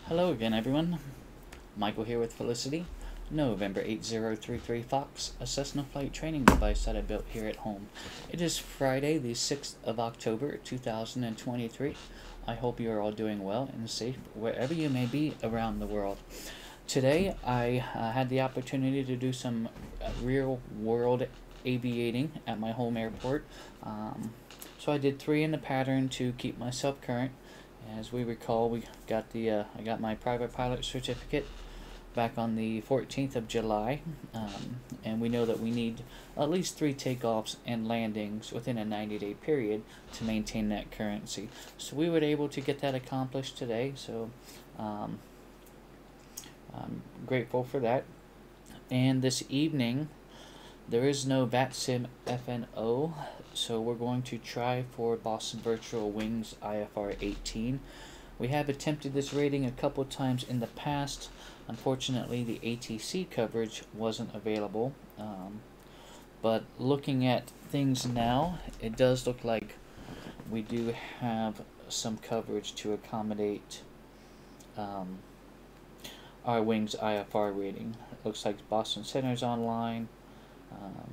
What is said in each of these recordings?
Hello again, everyone. Michael here with Felicity. November 8033 Fox, a Cessna flight training device that I built here at home. It is Friday, the 6th of October, 2023. I hope you are all doing well and safe wherever you may be around the world. Today, I had the opportunity to do some real-world aviating at my home airport. So I did 3 in the pattern to keep myself current. As we recall, we got I got my private pilot certificate back on the 14th of July, and we know that we need at least 3 takeoffs and landings within a 90-day period to maintain that currency. So we were able to get that accomplished today, so I'm grateful for that. And this evening, there is no VATSIM FNO, so we're going to try for Boston Virtual Wings IFR-18. We have attempted this rating a couple times in the past. Unfortunately, the ATC coverage wasn't available. But looking at things now, it does look like we do have some coverage to accommodate our Wings IFR rating. It looks like Boston Center's online.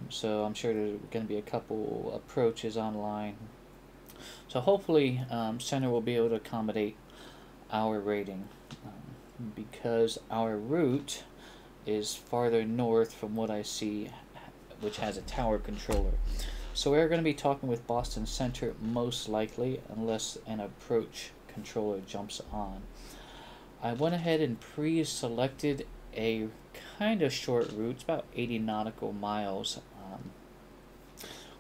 So I'm sure there's going to be a couple approaches online. So hopefully Center will be able to accommodate our rating because our route is farther north from what I see, which has a tower controller. So we're going to be talking with Boston Center most likely, unless an approach controller jumps on. I went ahead and pre-selected a kind of short route. It's about 80 nautical miles.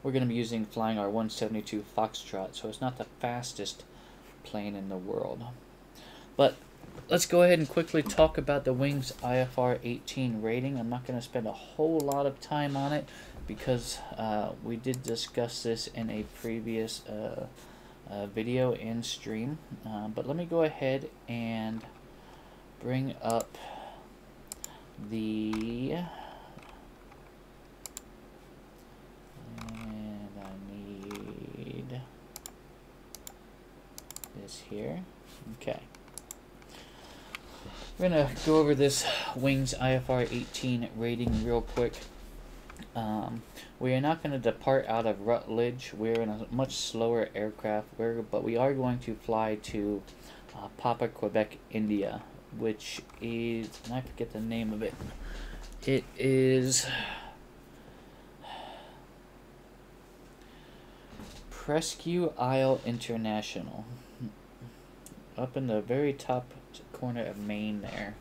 We're going to be flying our 172 Foxtrot, so it's not the fastest plane in the world. But let's go ahead and quickly talk about the Wings IFR-18 rating. I'm not going to spend a whole lot of time on it because we did discuss this in a previous video and stream. But let me go ahead and bring up and I need this here. Okay. We're going to go over this Wings IFR-18 rating real quick. We are not going to depart out of Rutledge. We're in a much slower aircraft, but we are going to fly to Papa, Quebec, India, which is, and I forget the name of it. It is Presque Isle International, up in the very top corner of Maine there.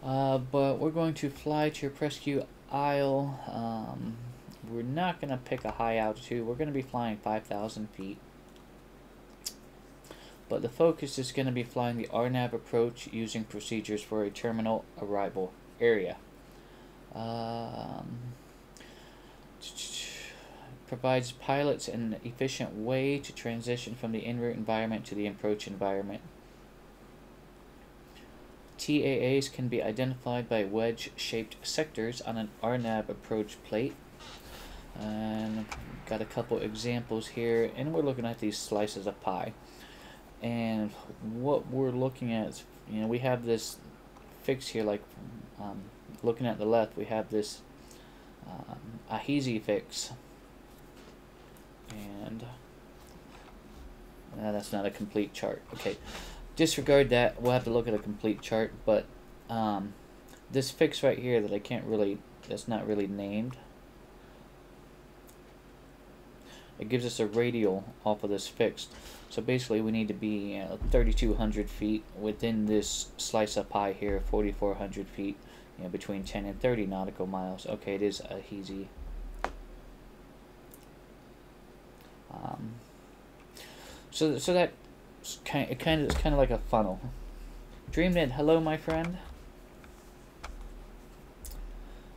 But we're going to fly to Presque Isle. We're not going to pick a high altitude. We're going to be flying 5,000 feet. But the focus is going to be flying the RNAV approach using procedures for a terminal arrival area. Provides pilots an efficient way to transition from the en route environment to the approach environment. TAAs can be identified by wedge-shaped sectors on an RNAV approach plate. And got a couple examples here, and we're looking at these slices of pie. And what we're looking at is, we have this fix here, like looking at the left, we have this AHESI fix. And that's not a complete chart. Okay, disregard that. We'll have to look at a complete chart. But this fix right here that that's not really named. It gives us a radial off of this fixed. So basically we need to be 3,200 feet within this slice of pie here, 4,400 feet, between 10 and 30 nautical miles. Okay, it is AHESI. So that it's kind of like a funnel. DreamNet, hello my friend.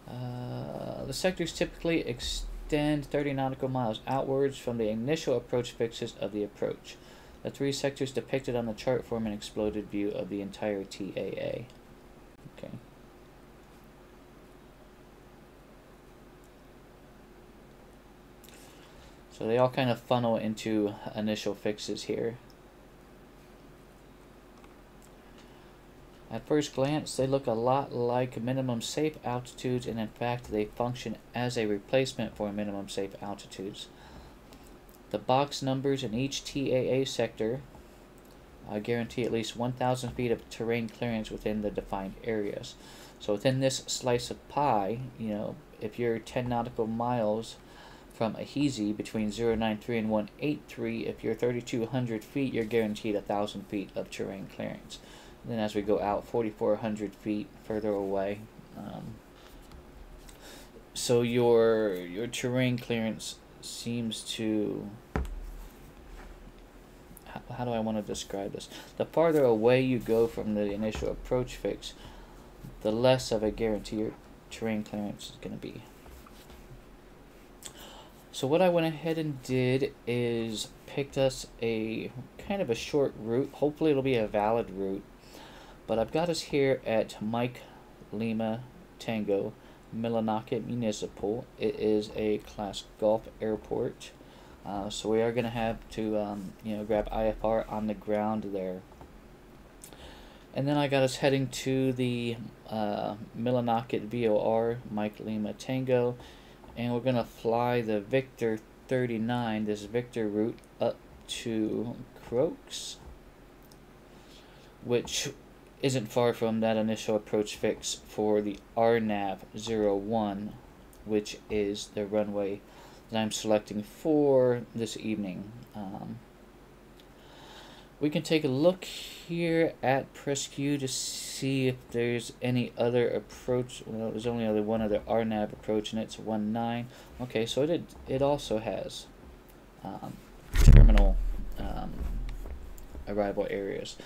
The sectors typically extend 30 nautical miles outwards from the initial approach fixes of the approach. The 3 sectors depicted on the chart form an exploded view of the entire TAA. Okay. So they all kind of funnel into initial fixes here. At first glance, they look a lot like minimum safe altitudes, and in fact, they function as a replacement for minimum safe altitudes. The box numbers in each TAA sector guarantee at least 1,000 feet of terrain clearance within the defined areas. So within this slice of pie, you know, if you're 10 nautical miles from a hazy between 093 and 183, if you're 3,200 feet, you're guaranteed 1,000 feet of terrain clearance. And then as we go out 4,400 feet further away, so your terrain clearance seems to, how do I want to describe this? The farther away you go from the initial approach fix, the less of a guarantee your terrain clearance is going to be. So what I went ahead and did is picked us a kind of a short route. Hopefully it'll be a valid route. But I've got us here at Mike Lima Tango Millinocket Municipal. It is a Class Golf airport. So we are going to have to grab IFR on the ground there. And then I got us heading to the Millinocket VOR, Mike Lima Tango, and we're going to fly the Victor 39, this Victor route, up to Croaks, which isn't far from that initial approach fix for the RNAV-01, which is the runway that I'm selecting for this evening. We can take a look here at Presque to see if there's any other approach. Well, there's only one other RNAV approach, and it's 19. Okay, so it also has terminal arrival areas.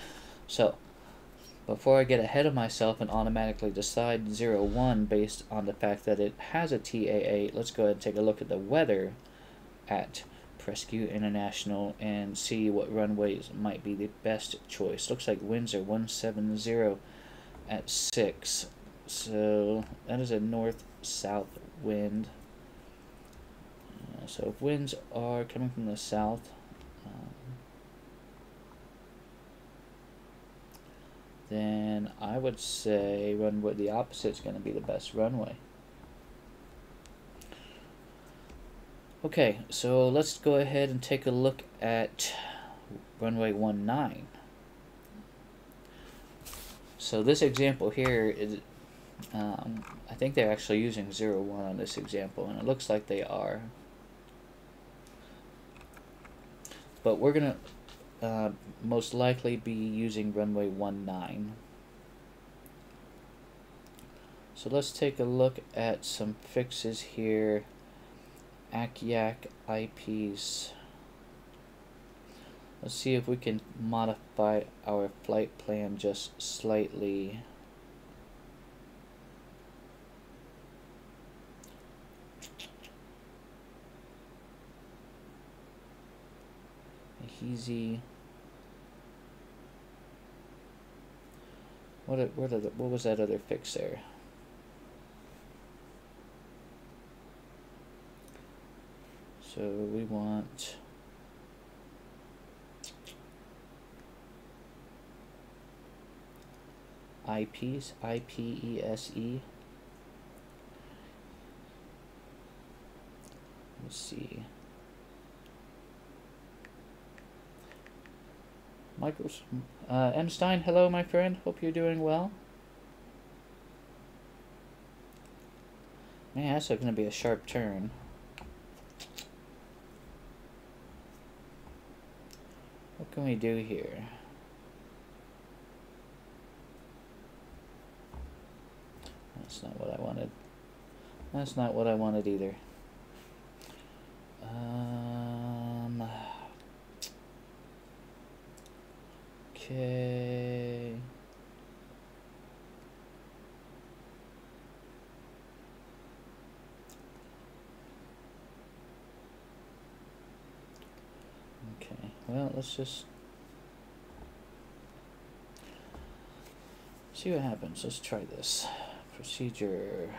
So before I get ahead of myself and automatically decide 01 based on the fact that it has a TAA, let's go ahead and take a look at the weather at Presque International and see what runways might be the best choice. Looks like winds are 170 at 6, so that is a north-south wind. So if winds are coming from the south, then I would say runway the opposite is going to be the best runway. Okay, so let's go ahead and take a look at runway 19. So this example here is, I think they're actually using 01 on this example, and it looks like they are. But we're going to most likely be using runway 19. So let's take a look at some fixes here. ACYAC IPs. Let's see if we can modify our flight plan just slightly. Easy. What was that other fix there? So we want IPs, IPESE. Let's see. Michael's M. Stein, hello my friend, hope you're doing well. Man, that's going to be a sharp turn. What can we do here? That's not what I wanted. That's not what I wanted either. Okay. Okay, well, let's just see what happens. Let's try this. Procedure.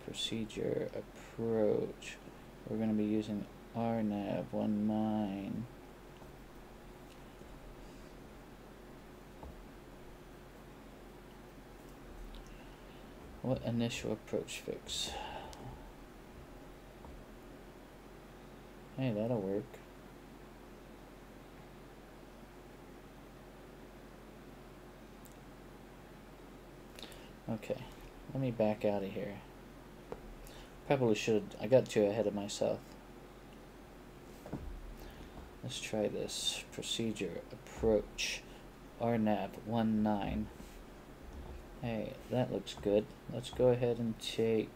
Procedure approach. We're going to be using RNAV-19. What initial approach fix? Hey, that'll work. Okay, let me back out of here. Probably should. I got too ahead of myself. Let's try this. Procedure, approach, RNAV-19. Hey, that looks good. Let's go ahead and take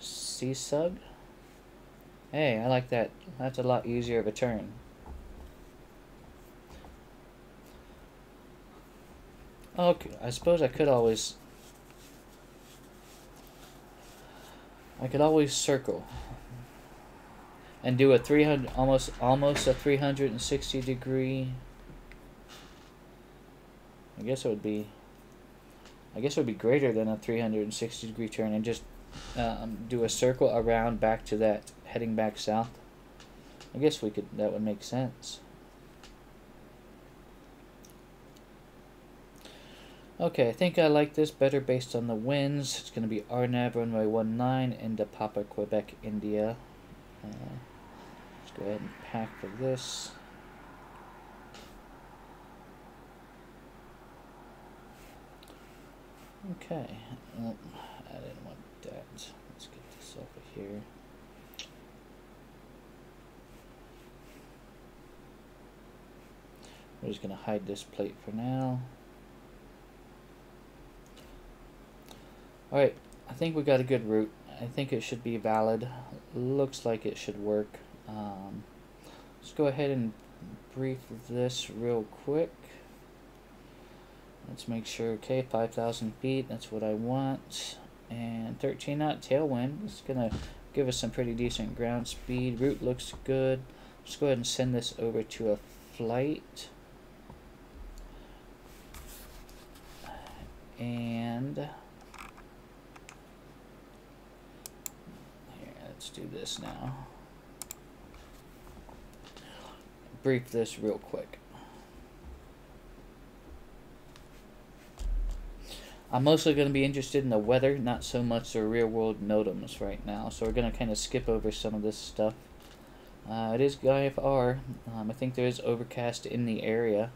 CSUG. Hey, I like that. That's a lot easier of a turn. Okay, I suppose I could always circle and do a 300, almost a 360 degree. I guess it would be greater than a 360 degree turn, and just do a circle around back to that, heading back south. I guess that would make sense. Okay, I think I like this better based on the winds. It's going to be RNAV runway 19 into Papa, Quebec, India. Let's go ahead and pack for this. Okay, oh, I didn't want that. Let's get this over here. We're just going to hide this plate for now. Alright, I think we got a good route. I think it should be valid. Looks like it should work. Let's go ahead and brief this real quick. Let's make sure, okay, 5,000 feet, that's what I want. And 13 knot tailwind. It's going to give us some pretty decent ground speed. Route looks good. Let's go ahead and send this over to a flight. And here, let's do this now. Brief this real quick. I'm mostly going to be interested in the weather, not so much the real-world NOTAMs right now. So we're going to kind of skip over some of this stuff. It is IFR. I think there is overcast in the area.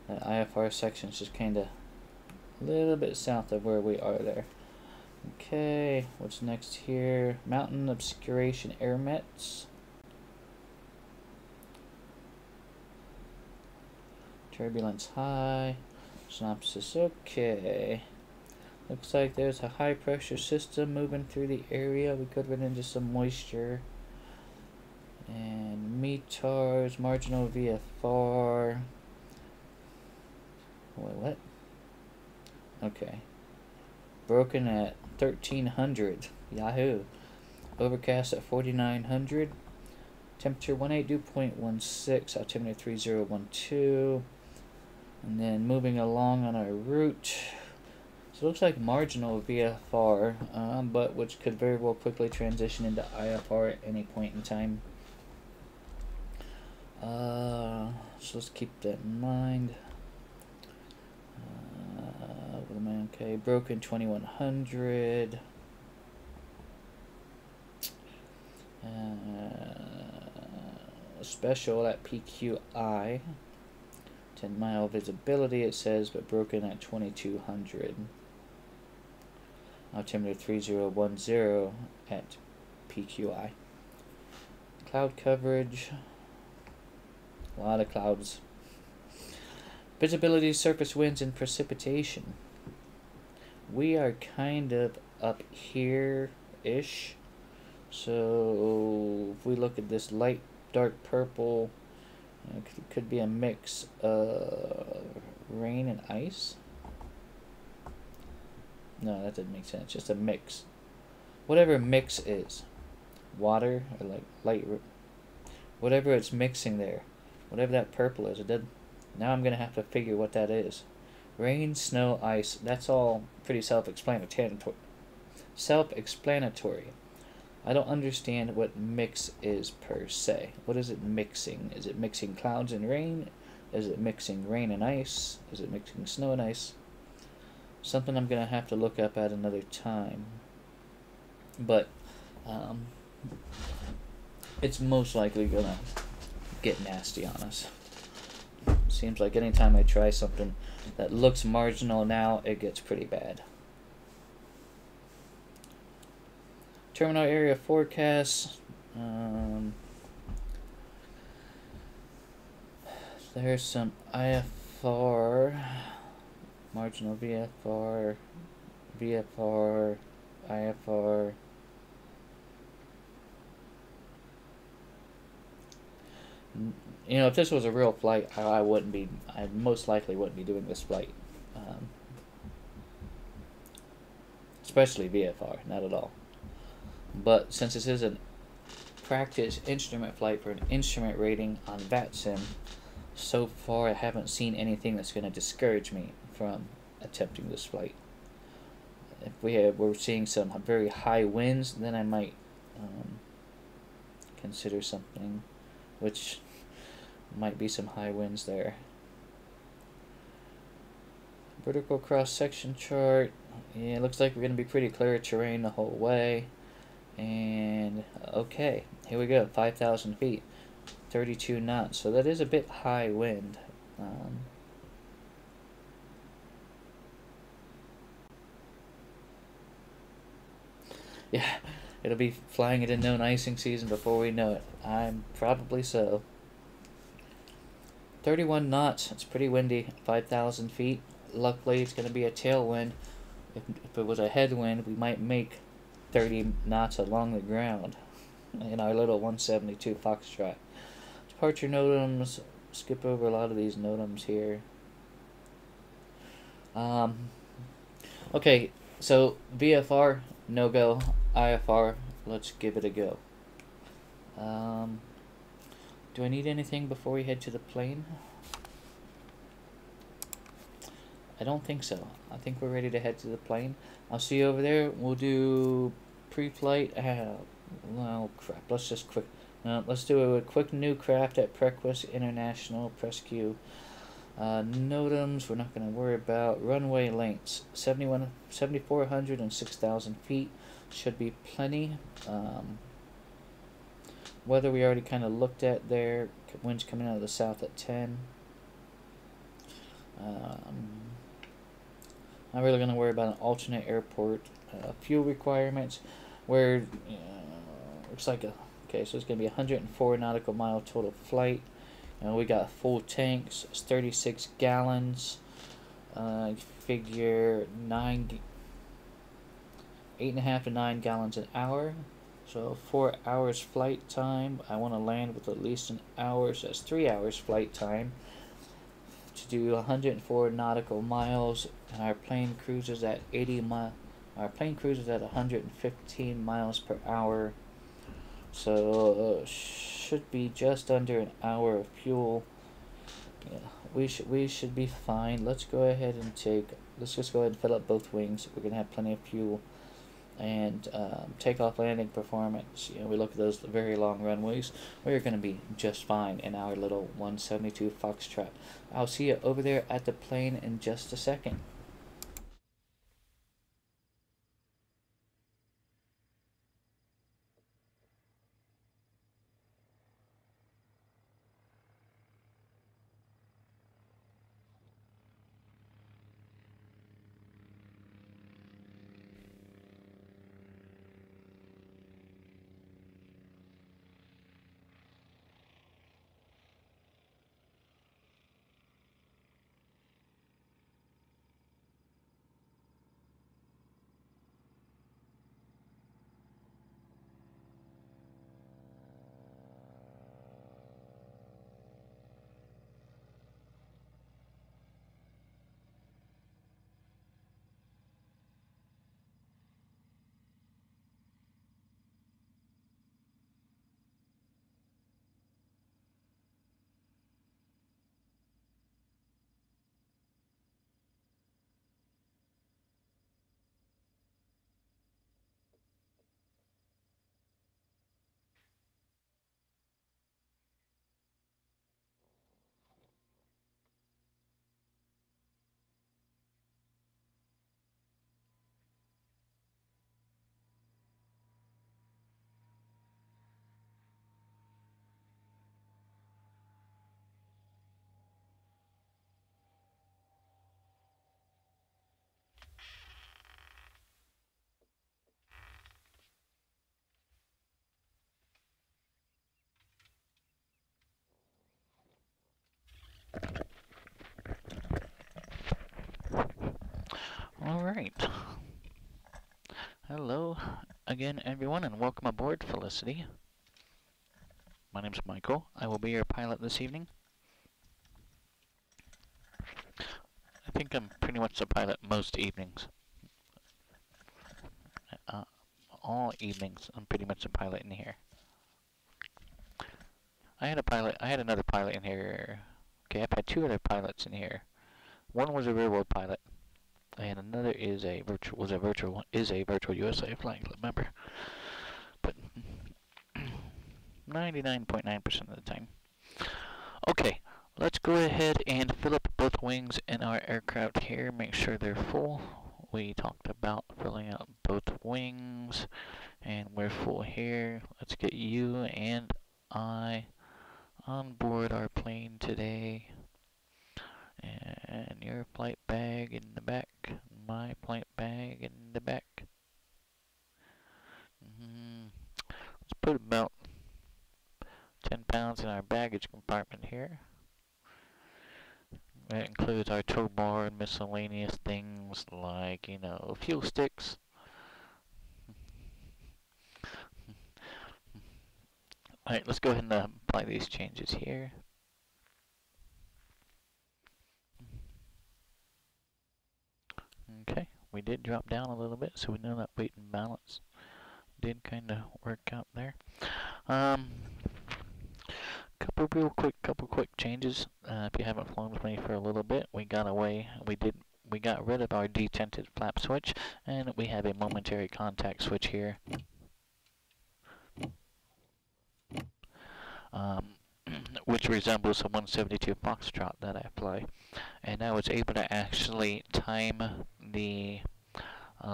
That IFR section is just kind of a little bit south of where we are there. Okay, what's next here? Mountain obscuration air mets. Turbulence high. Synopsis okay. Looks like there's a high pressure system moving through the area. We could run into some moisture. And METARs, marginal VFR. Wait, what? Okay. Broken at 1300. Yahoo. Overcast at 4900. Temperature 182.16. Altimeter 3012. And then moving along on our route. So it looks like marginal VFR, but which could very well quickly transition into IFR at any point in time. So let's keep that in mind. Okay, broken 2100. Special at PQI. 10-mile visibility it says, but broken at 2200. Altimeter 3010 at PQI. Cloud coverage. A lot of clouds. Visibility, surface winds, and precipitation. We are kind of up here-ish. So if we look at this light, dark purple, it could be a mix of rain and ice. No, that doesn't make sense. Just a mix. Whatever mix is. Water or like light. Whatever it's mixing there. Whatever that purple is. It doesn't. Now I'm going to have to figure what that is. Rain, snow, ice. That's all pretty self-explanatory. I don't understand what mix is per se. What is it mixing? Is it mixing clouds and rain? Is it mixing rain and ice? Is it mixing snow and ice? Something I'm gonna have to look up at another time. But it's most likely gonna get nasty on us. Seems like anytime I try something that looks marginal now, it gets pretty bad. Terminal area forecast. There's some IFR, marginal VFR, VFR, IFR. You know, if this was a real flight, I most likely wouldn't be doing this flight. Especially VFR, not at all. But since this is a practice instrument flight for an instrument rating on VATSIM, so far I haven't seen anything that's going to discourage me from attempting this flight. If we're seeing some very high winds, then I might consider something, which might be some high winds there. Vertical cross-section chart. Yeah, it looks like we're going to be pretty clear terrain the whole way. And okay, here we go, 5,000 feet, 32 knots. So that is a bit high wind. Yeah, it'll be flying into known icing season before we know it. I'm probably so. 31 knots, it's pretty windy, 5,000 feet. Luckily, it's going to be a tailwind. If it was a headwind, we might make 30 knots along the ground in our little 172 Foxtrot. Departure NOTAMs, skip over a lot of these NOTAMs here. Okay, so VFR, no go. IFR, let's give it a go. Do I need anything before we head to the plane? I don't think so. I think we're ready to head to the plane. I'll see you over there. We'll do pre-flight. Well, crap. Let's just quick. Let's do a quick new craft at Prequest International. Press Q. NOTAMs, we're not going to worry about. Runway lengths, 7,400 and 6,000 feet. Should be plenty. Weather we already kind of looked at there. Winds coming out of the south at 10. Not really going to worry about an alternate airport. Fuel requirements, where looks like okay, so it's going to be 104 nautical mile total flight. We got full tanks, it's 36 gallons. Figure 8.5 to 9 gallons an hour. So 4 hours flight time. I want to land with at least an hour, so that's 3 hours flight time to do 104 nautical miles, and our plane cruises at 80 mile. Our plane cruises at 115 miles per hour, so should be just under an hour of fuel. Yeah, we should be fine. Let's go ahead and let's just go ahead and fill up both wings. We're gonna have plenty of fuel. And takeoff landing performance, we look at those very long runways, we're going to be just fine in our little 172 Foxtrot. I'll see you over there at the plane in just a second. Alright. Hello again, everyone, and welcome aboard Felicity. My name's Michael. I will be your pilot this evening. I think I'm pretty much the pilot most evenings. All evenings, I'm pretty much the pilot in here. I had another pilot in here. Okay, I've had two other pilots in here. One was a real world pilot, and another is a virtual USA flying club member. But 99.9% of the time. Okay, let's go ahead and fill up both wings in our aircraft here. Make sure they're full. We talked about filling out both wings, and we're full here. Let's get you and I on board our plane today. And your flight bag in the back, my flight bag in the back. Let's put about 10 pounds in our baggage compartment here. That includes our tow bar and miscellaneous things like, fuel sticks. Alright, let's go ahead and apply these changes here. Okay, we did drop down a little bit, so we know that weight and balance did kind of work out there. Couple quick changes. If you haven't flown with me for a little bit, we got rid of our detented flap switch, and we have a momentary contact switch here. Which resembles a 172 Foxtrot that I fly. And I was able to actually time the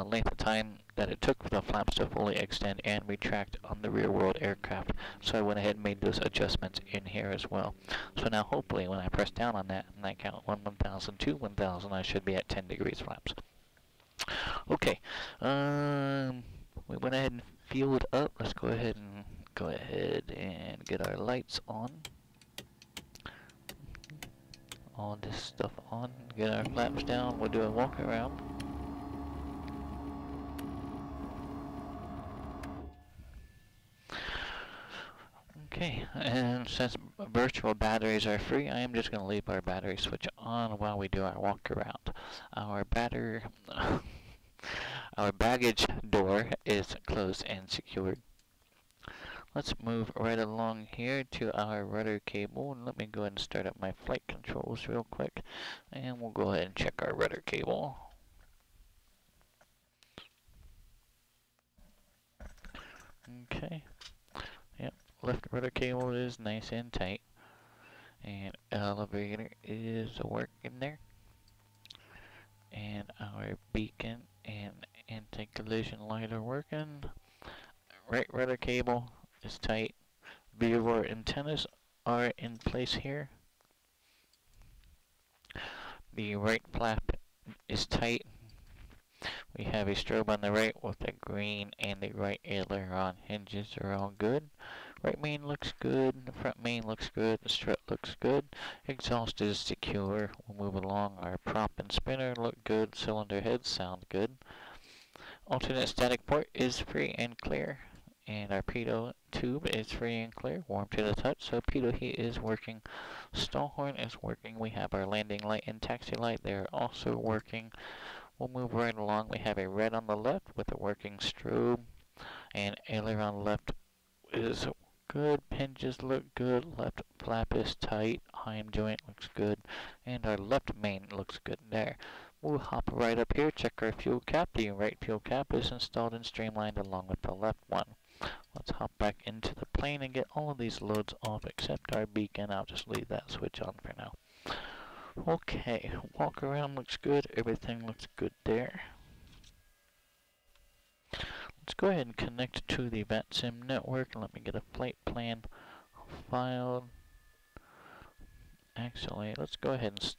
length of time that it took for the flaps to fully extend and retract on the rear world aircraft. So I went ahead and made those adjustments in here as well. So now hopefully when I press down on that and I count 1,000, 2, 1,000, I should be at 10 degrees flaps. Okay, we went ahead and fueled up. Let's go ahead and get our lights on. All this stuff on. Get our flaps down. We'll do a walk around. Okay, and since virtual batteries are free, I am just going to leave our battery switch on while we do our walk around. Our baggage door is closed and secured. Let's move right along here to our rudder cable, and let me go ahead and start up my flight controls real quick, and we'll go ahead and check our rudder cable. Okay, yep, left rudder cable is nice and tight, and elevator is working there, and our beacon and anti-collision light are working. Right rudder cable is tight. VATSIM antennas are in place here. The right flap is tight. We have a strobe on the right with the green, and the right aileron hinges are all good. Right main looks good, the front main looks good, the strut looks good, exhaust is secure. We'll move along. Our prop and spinner look good, cylinder heads sound good. Alternate static port is free and clear. And our pitot tube is free and clear, warm to the touch, so pitot heat is working. Stall horn is working. We have our landing light and taxi light. They're also working. We'll move right along. We have a red on the left with a working strobe, and aileron left is good. Hinges look good. Left flap is tight. Heim joint looks good, and our left main looks good there. We'll hop right up here, check our fuel cap. The right fuel cap is installed and streamlined along with the left one. Let's hop back into the plane and get all of these loads off except our beacon. I'll just leave that switch on for now. Okay, walk around looks good. Everything looks good there. Let's go ahead and connect to the VATSIM network and let me get a flight plan filed. Actually, let's go ahead and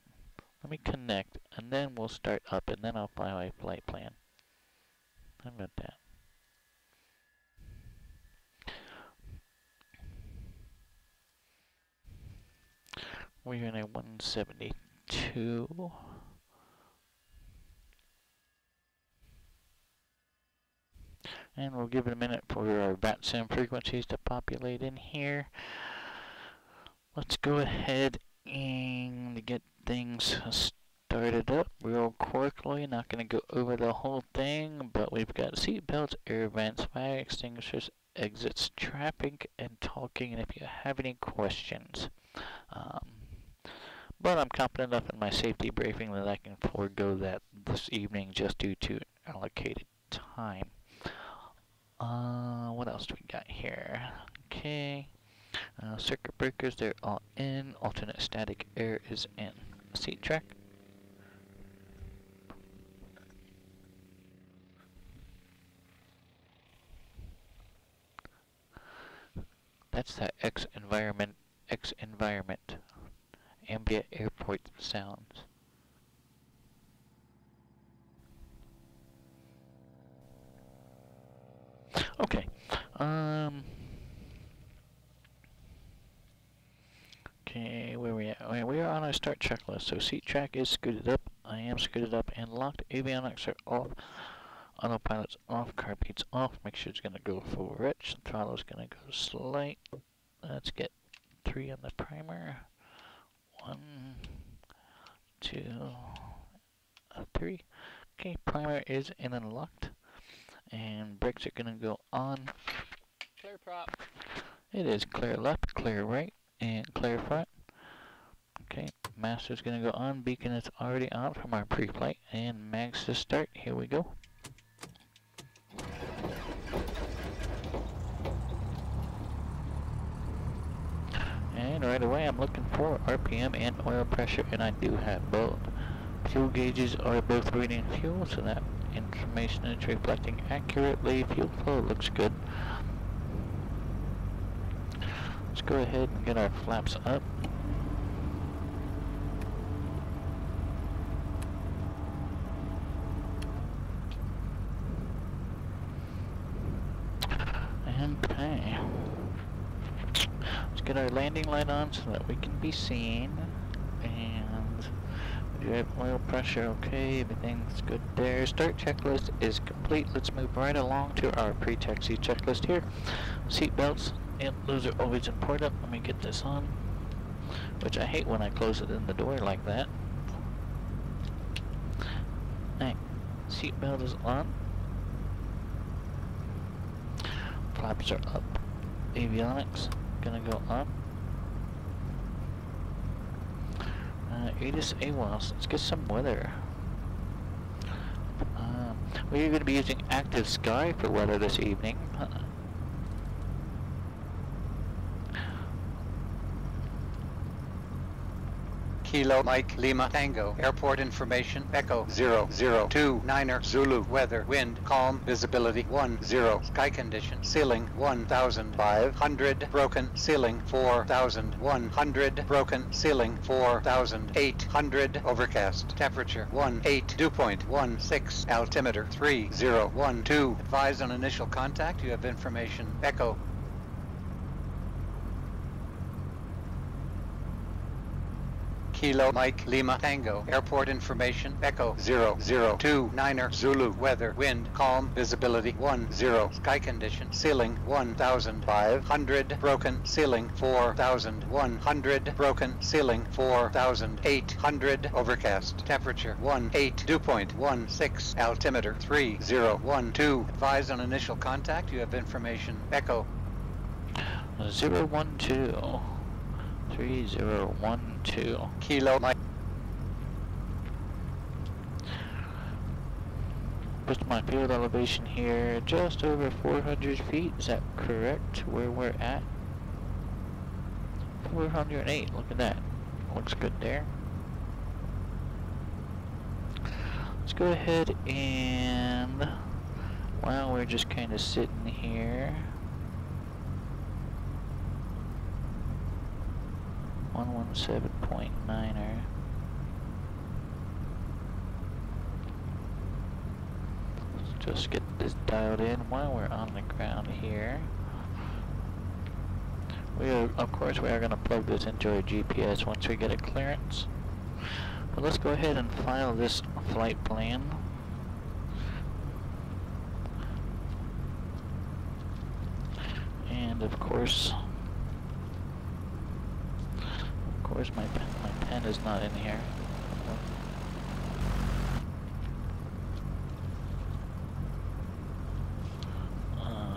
let me connect, and then we'll start up, and then I'll file a flight plan. How about that? We're in a 172. And we'll give it a minute for our VATSIM frequencies to populate in here. Let's go ahead and get things started up real quickly. Not going to go over the whole thing, but we've got seat belts, air vents, fire extinguishers, exits, traffic, and talking, and if you have any questions. But I'm confident enough in my safety briefing that I can forego that this evening just due to allocated time. What else do we got here? Okay. Circuit breakers, they're all in. Alternate static air is in. Seat track. That's that X environment, ambient airport sounds. Okay. Okay, where we at? We are on our start checklist. So seat track is scooted up. I am scooted up and locked. Avionics are off. Autopilot's off. Car beats off. Make sure it's going to go full rich. The throttle's going to go slight. Let's get 3 on the primer. 1, 2, 3. Okay, primer is in and locked. And brakes are going to go on. Clear prop. It is clear left, clear right, and clear front. Okay, master's going to go on. Beacon is already on from our pre-flight. And mags to start. Here we go. And right away I'm looking for RPM and oil pressure, and I do have both. Fuel gauges are both reading fuel, so that information is reflecting accurately. Fuel flow looks good. Let's go ahead and get our flaps up. Okay. Let's get our landing light on so that we can be seen. And we do have oil pressure, okay, everything's good there. Start checklist is complete. Let's move right along to our pre-taxi checklist here. Seat belts, yep, those are always important. Let me get this on, which I hate when I close it in the door like that. Alright, seat belt is on. Flaps are up. Avionics gonna go up. ATIS AWAS. Let's get some weather. We're going to be using active sky for weather this evening. Kilo Mike Lima Tango Airport information Echo 0029er Zulu weather wind calm visibility 10 sky condition ceiling 1500 broken ceiling 4100 broken ceiling 4800 overcast temperature 18 dew point 16 altimeter 3012 advise on initial contact. You have information Echo Kilo Mike Lima Tango Airport information Echo 0029er Zulu weather wind calm visibility 10 sky condition ceiling 1500 broken ceiling 4100 broken ceiling 4800 overcast temperature 18 dew point 16 altimeter 3012 advise on initial contact. You have information Echo 012 3012 Kilo Mike. What's my field elevation here? Just over 400 feet. Is that correct? Where we're at? 408. Look at that. Looks good there. Let's go ahead and while we're just kind of sitting here, 117.9er. Let's just get this dialed in while we're on the ground here. Of course, we are going to plug this into our GPS once we get a clearance. But let's go ahead and file this flight plan. And of course my pen is not in here.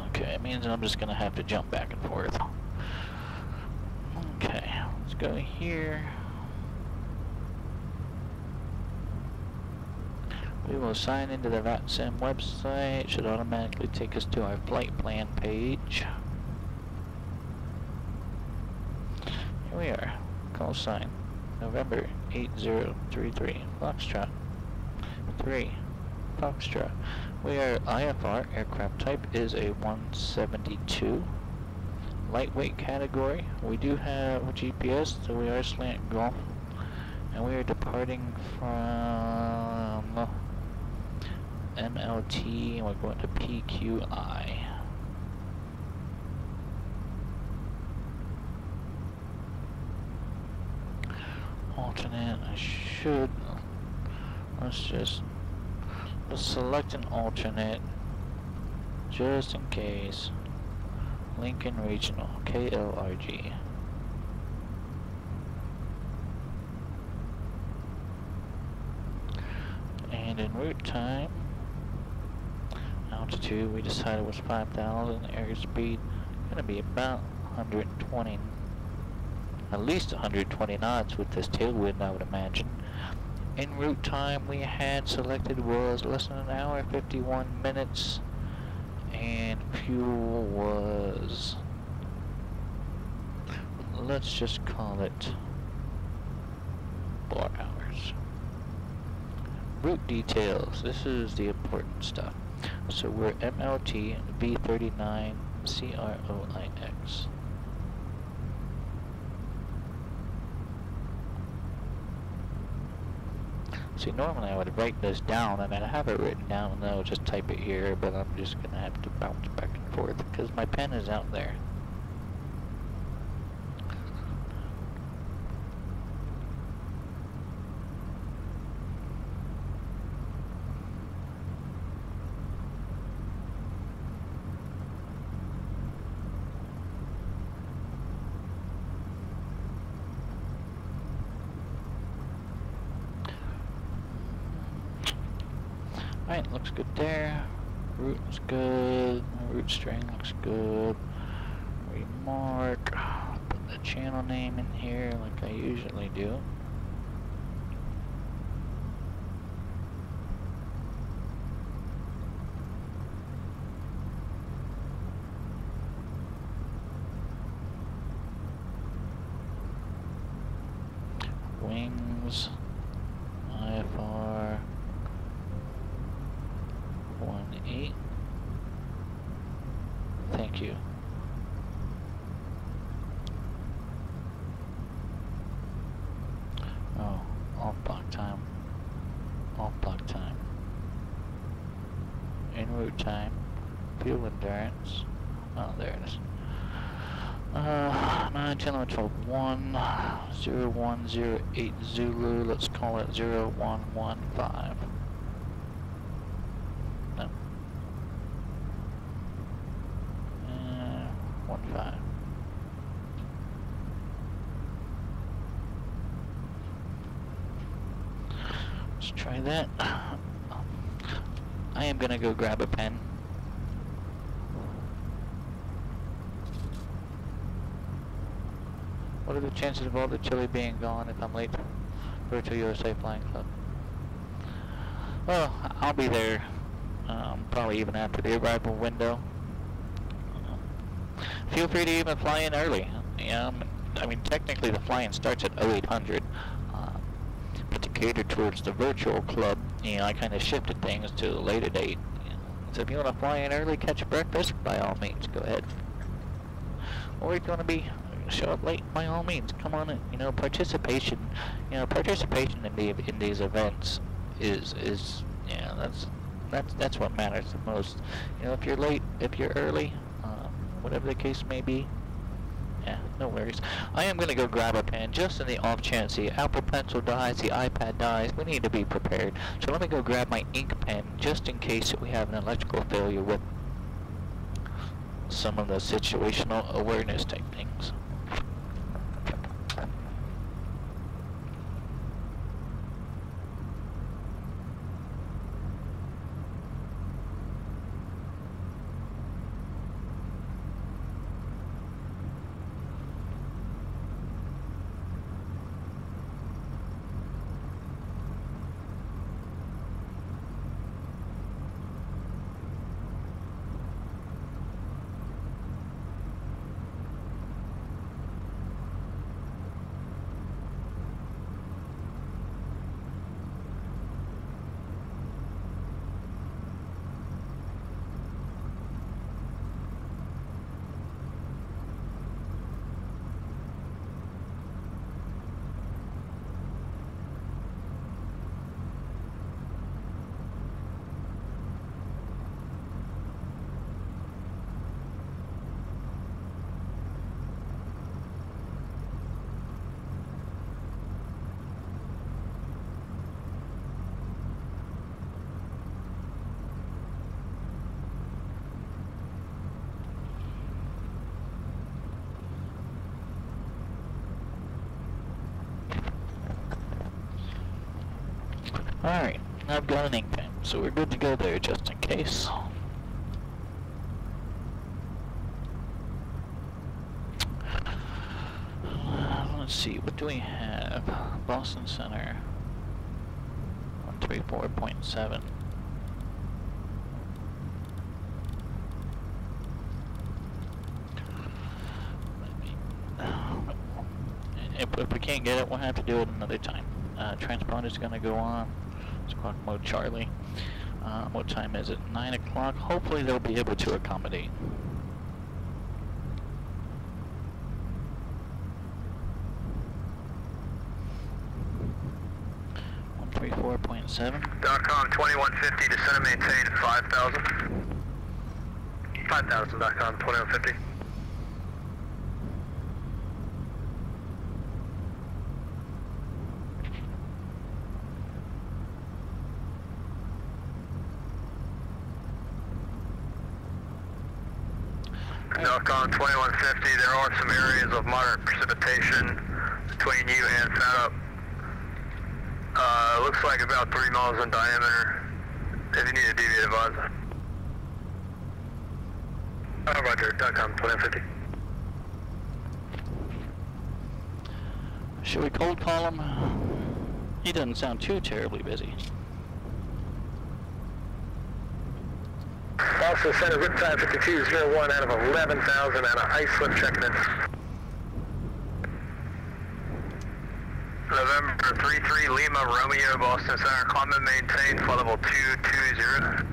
Okay, it means I'm just gonna have to jump back and forth. Okay, let's go here. We will sign into the VATSIM website. It should automatically take us to our flight plan page. Here we are. Call sign. November 8033. Foxtrot. 3. Foxtrot. We are IFR. Aircraft type is a 172. Lightweight category. We do have GPS, so we are slant gulf. And we are departing from KMLT, and we're going to PQI. Alternate, let's select an alternate, just in case. Lincoln Regional, KLRG. And in route time, altitude we decided was 5,000, airspeed gonna be about 120, at least 120 knots with this tailwind, I would imagine. En route time we had selected was less than an hour, 51 minutes, and fuel was, let's just call it 4 hours. Route details, this is the important stuff. So we're MLT V39 CROIX. See, normally I would write this down, and I'd have it written down, and then I would just type it here, but I'm just going to have to bounce back and forth, because my pen is out there. Alright, looks good there. Route looks good. Route string looks good. Remark. Put the channel name in here like I usually do. Wings. IFR 18. Thank you. Oh, off block time. Off block time. En route time. Fuel endurance. Oh, there it is. 9, 10, 11, 12, 1, 0, 1, 0, 8 Zulu. Let's call it 0, 1, 1, 5. No. 1, 5. Let's try that. I am gonna go grab a pen. What are the chances of all the chili being gone if I'm late for a USA Flying Club? Well, I'll be there probably even after the arrival window. Feel free to even fly in early. I mean, technically the flying starts at 0800, but to cater towards the virtual club, I kind of shifted things to a later date. So if you want to fly in early, catch a breakfast, by all means, go ahead. Or if you want to show up late, by all means, come on in. Participation in these events is that's what matters the most. If you're late, if you're early, whatever the case may be, yeah, no worries. I am gonna go grab a pen just in the off chance the Apple Pencil dies, the iPad dies. We need to be prepared. So let me go grab my ink pen just in case we have an electrical failure with some of the situational awareness type things. Alright, I've got an ink pen, so we're good to go there just in case. Let's see, what do we have? Boston Center 134.7. If we can't get it, we'll have to do it another time. Transponder's gonna go on. Squawk mode Charlie. What time is it? 9 o'clock. Hopefully they'll be able to accommodate. .7. .com 2150 descend and maintain at 5,000. 5,000 .com 2150. .com 2150, there are some areas of moderate precipitation between you and FATUP. Looks like about 3 miles in diameter. If you need to deviate, advise. Roger, .com 2150. Should we cold call him? He doesn't sound too terribly busy. Also center riptide 5201 out of 11,000 and a ice slip checking in. November 33 Lima Romeo Boston Center, climb and maintain flight level 220.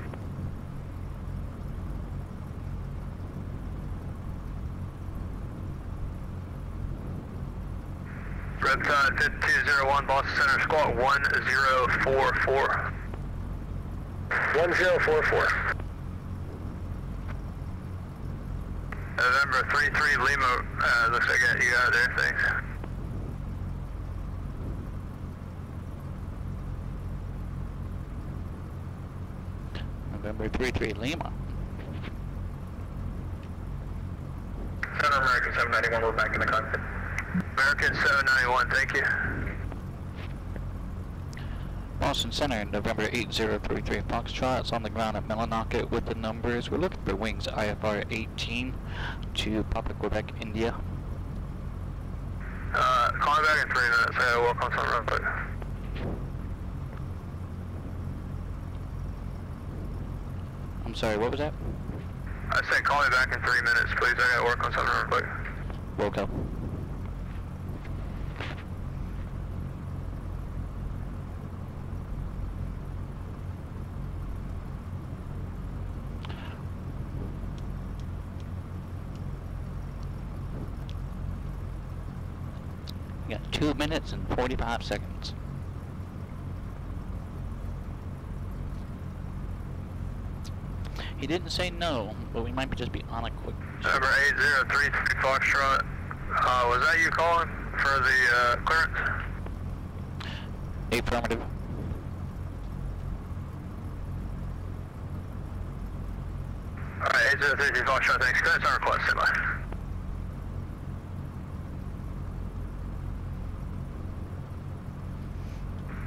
Riptide 5201 Boston Center, squawk 1044. 1044. November 33 Lima, looks like you got it there, thanks. November 33 Lima. Center American 791, we're back in the cockpit. American 791, thank you. Boston Center, November 8033 Foxtrot. It's on the ground at Millinocket with the numbers. We're looking for wings IFR-18 to Papa Quebec, India. Call me back in 3 minutes. I gotta work on something real quick. I'm sorry, what was that? I said call me back in 3 minutes, please. I gotta work on something real quick. Woke up. We got 2 minutes and 45 seconds. He didn't say no, but we might just be on a quick. Number 8033 Foxtrot. Was that you calling for the clearance? Affirmative. Alright, 8033 Foxtrot, thanks. Credits on request, stand by.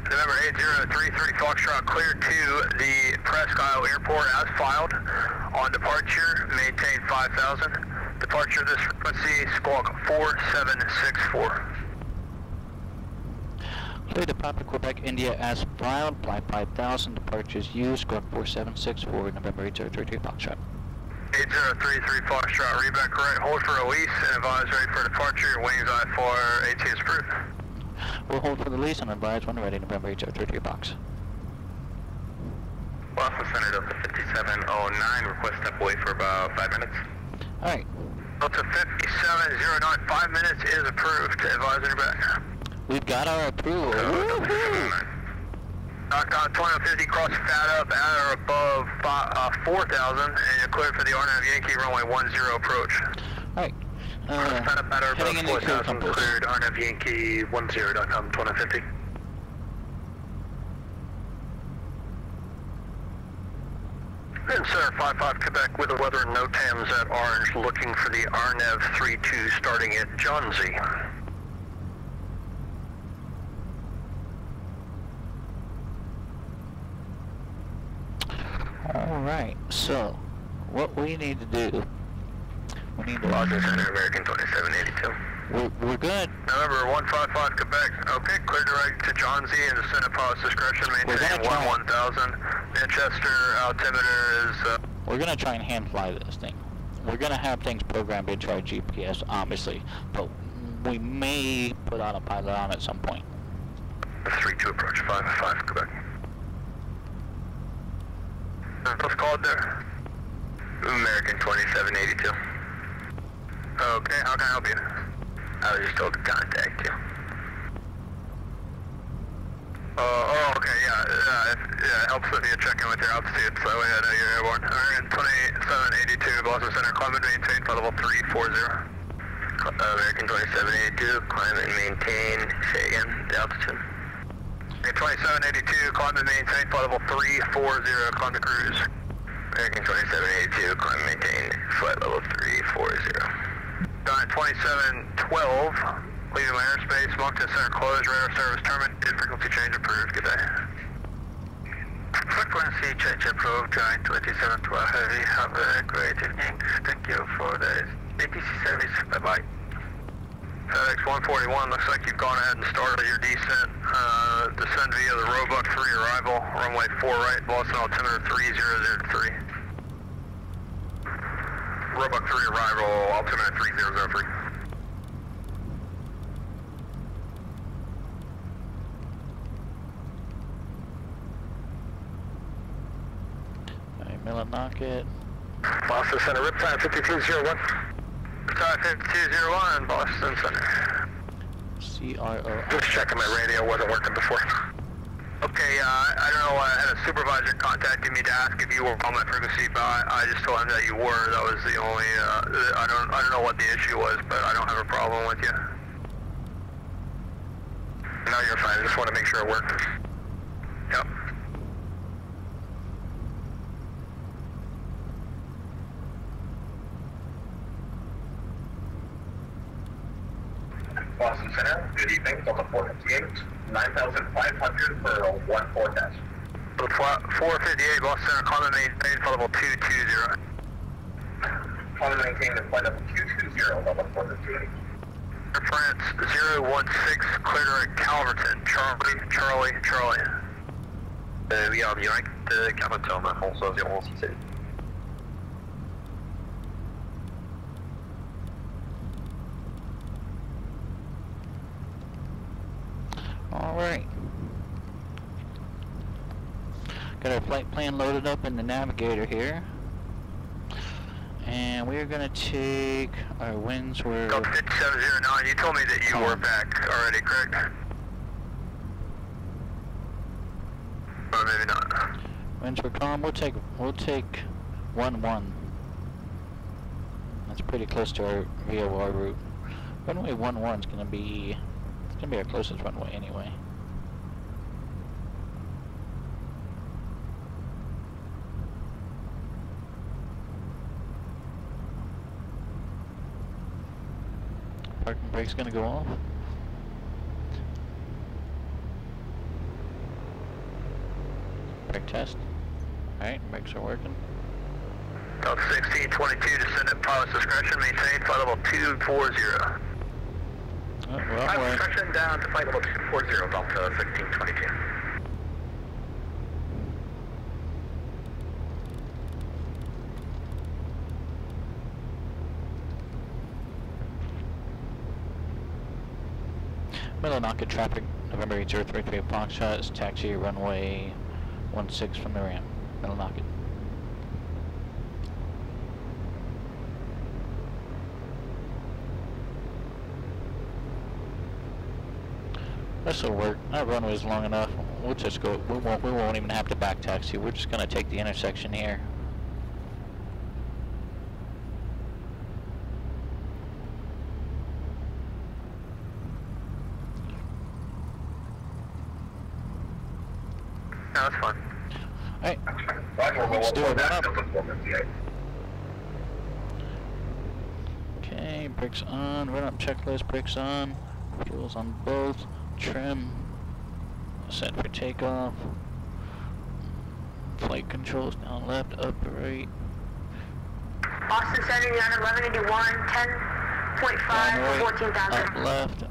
November 8033 Foxtrot, cleared to the Presque Isle Airport as filed. On departure, maintain 5000. Departure this frequency, squawk 4764. Clear to Papa Quebec, India as filed, fly 5000, departures used, squawk 4764, November 8033 Foxtrot. 8033 Foxtrot, read back correct, hold for release and advise ready for departure. Your wings IFR-18 is approved. We'll hold for the lease and advise when ready, November 8033 Fox. Boston Center, Delta 5709, request step away for about 5 minutes. Alright. Delta 5709, 5 minutes is approved. Advise when you're back. We've got our approval. Knockdown 2050, cross fat up at or above 4,000, and you're cleared for the R9 Yankee runway 10 approach. Alright. Fat up at or above Heading into 4,000, compass. cleared R9 Yankee 10.com 2050. And Center 55 Quebec with the weather and NOTAMs at orange, looking for the RNAV 32 starting at Johnsy. Alright, so what we need to do, we need to... Boston Center, American 2782. We're good. November 155 Quebec, okay, clear direct to Johnsy and the Senate pilot's discretion, maintain 1000. Manchester altimeter is... We're going to try and hand fly this thing. We're going to have things programmed into our GPS, obviously, but we may put on a pilot on at some point. 3-2 approach, 555 Quebec. What's called there? American 2782. Okay, how can I help you? I was just told to contact you. Okay, yeah, it helps if you check in with your altitude, so I know you're airborne. American 2782, Boston Center, climate maintain, flight level 340. American 2782, climate maintain, say again, the altitude. 2782, climate maintain, flight level 340, climate cruise. American 2782, climate maintain, flight level 340. 2712, leaving my airspace, Moncton Center closed, radar service terminated, frequency change approved, good day. Frequency change approved, giant 2712 heavy, have a great evening, thank you for the ATC service, bye-bye. FedEx 141, looks like you've gone ahead and started your descent. Descend via the Roebuck 3 arrival, runway 4 right, Boston altimeter 3003. Roebuck 3 arrival, altimeter 3003. Alright, Knock it. Boston Center, Riptide 5201. Riptide 5201, Boston Center. CRO. Just checking my radio, wasn't working before. Okay, I don't know, I had a supervisor contacting me to ask if you were on my frequency, but I just told him that you were. That was the only, I don't know what the issue was, but I don't have a problem with you. No, you're fine, I just want to make sure it worked. Yep. Boston Center, good evening, Delta 458, 9,500 for a 1-4 test. 458, Boston Center, climate maintain, flight level 220. Climate maintain and flight level 220, level 458. France 016, clear to Calverton, Charlie. Vi har direkt Calverton, also 016. Alright. Got our flight plan loaded up in the navigator here. And we're gonna take our winds were... Delta 5709, you told me that you were back already, correct? Or maybe not. Winds were calm. We'll take 1-1. That's pretty close to our VOR route. Runway 11 is gonna be our closest runway anyway. Parking brake's gonna go off. Brake test. Alright, brakes are working. Delta 1622, descend at pilot's discretion, maintain flight level 240. Oh, wrong way. Discretion down to flight level 240, Delta 1622. Millinocket traffic, November 8033 Foxtrot is taxi runway 16 from the ramp. Millinocket. This'll work. That runway's long enough. We'll just go. We won't even have to back taxi. We're just gonna take the intersection here. No, that's fine. Alright. Let's do it. Run up. Okay, brakes on. Run up checklist. Brakes on. Fuels on both. Trim. Set for takeoff. Flight controls down left, up right. Boston Center, you're on 1181, 10.5 for 14,000. Up left.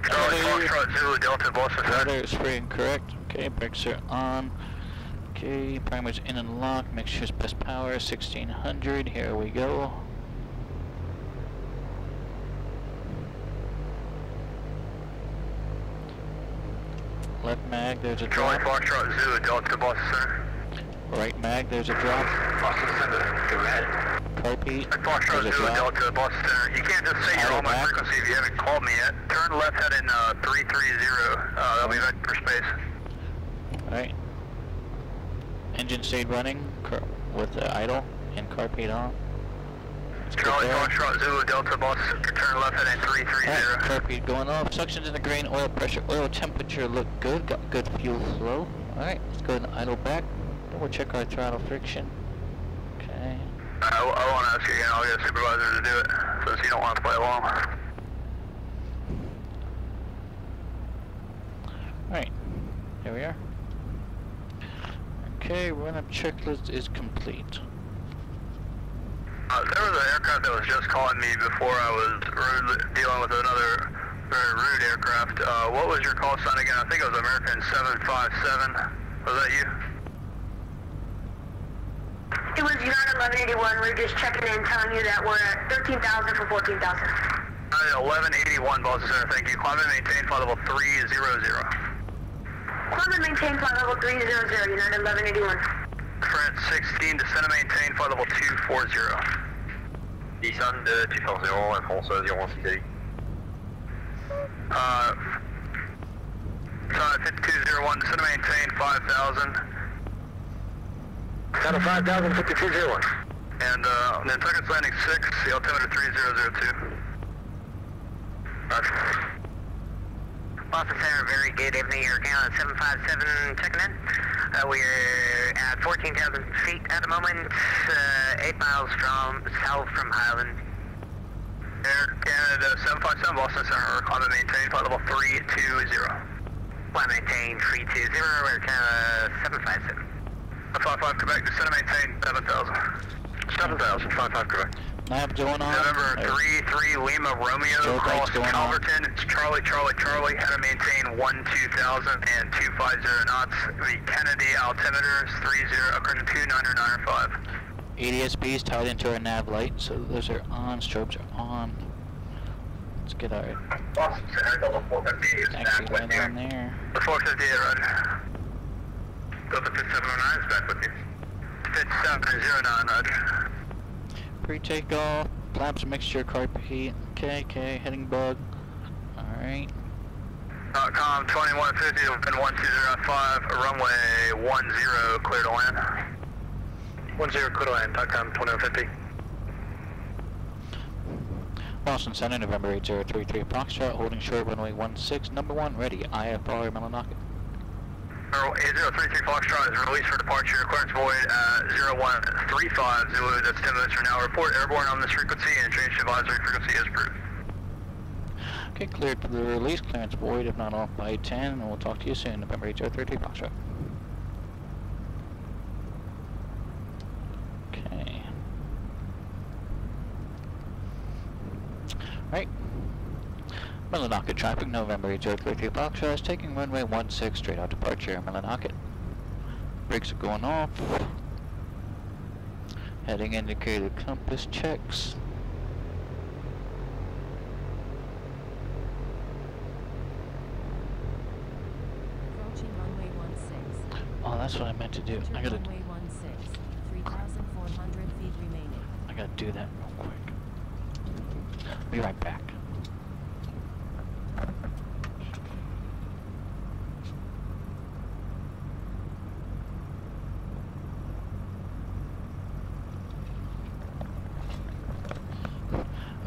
Charlie Foxtrot Zulu Delta Boston Center. Rudder is free and correct. Okay, brakes are on. Okay, primers in and locked. Mixture's best power, 1600. Here we go. Left mag, there's a Charlie drop. Foxtrot Zulu Delta Boston Center. Right mag, there's a drop. Boston Center, go ahead. Carpeet, Foxtrot there's a Zulu drop. Delta Boston Center. You can't just say you're on my frequency if you haven't called me yet. Turn left heading 330. That'll be vector for space. Alright. Engine stayed running with the idle and carpeet on. Let's get Charlie there. Foxtrot Zulu Delta Boston. Turn left heading 330. Alright, carpeet going off. Suctions in the green. Oil pressure, oil temperature look good. Got good fuel flow. Alright, let's go ahead and idle back. Then we'll check our throttle friction. Okay. I won't ask you again. I'll get a supervisor to do it since you don't want to play along. Alright, here we are. Okay, run-up checklist is complete. There was an aircraft that was just calling me before I was dealing with another very rude aircraft. What was your call sign again? I think it was American 757. Was that you? It was United 1181. We were just checking in, telling you that we're at 13,000 for 14,000. 1181 Boston Center, thank you. Climb and maintain flight level 300. Climb and maintain flight level 300, United 1181. France 16, descend and maintain flight level 240. Descend de 240, Air France 016. Side 5201, descend and maintain 5,000. Down to 5,000, 5201. And Nantucket's landing 6, the altimeter 3002. Boston Center, very good evening. Your account 757 checking in. We're at 14,000 feet at the moment, 8 miles south from Highland. Air Canada 757 Boston Center, climb and maintain flight level 320. Climb maintain 320, Air Canada 757. 55 Quebec, descend and maintain 7,000. 7,000, 55 Quebec. Nav going on. November 33 Lima Romeo, cross Calverton. It's Charlie, Charlie, Charlie. How to maintain 12,000 and 250 knots. The Kennedy altimeter is 29095. ADSB is tied into our nav light, so those are on. Strobes are on. Let's get our Boston Center, Delta 458 is taxi back with light you. on there. The 458, Roger. Delta 5709 is back with you. 5709, Roger. Pre-takeoff, flaps mixture, carpeet. Okay, heading bug. Alright. .com 2150 to 1205, runway 10, clear to land. 10, clear to land, .com 2150. Boston Center, November 8033 Foxtrot, holding short, runway 16, number 1, ready. IFR, Millinocket. 8033 Foxtrot is released for departure. Clearance void at 0135 Zulu. That's 10 minutes from now. Report airborne on this frequency and change to advisory frequency as approved. Okay, cleared for the release. Clearance void, if not off by 10, and we'll talk to you soon. November 803 Foxtrot. Okay. Right. Millinocket traffic, November 803 Foxtrot is taking runway 16 straight out departure. Millinocket. Brakes are going off. Heading indicator compass checks. Approaching runway 16. Oh, that's what I meant to do. I gotta. Runway 16. 3,400 feet remaining. I gotta do that real quick. Be right back.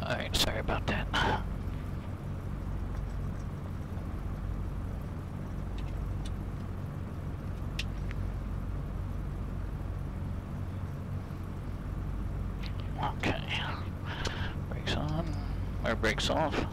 Alright, sorry about that. Okay. Brakes on, or brakes off.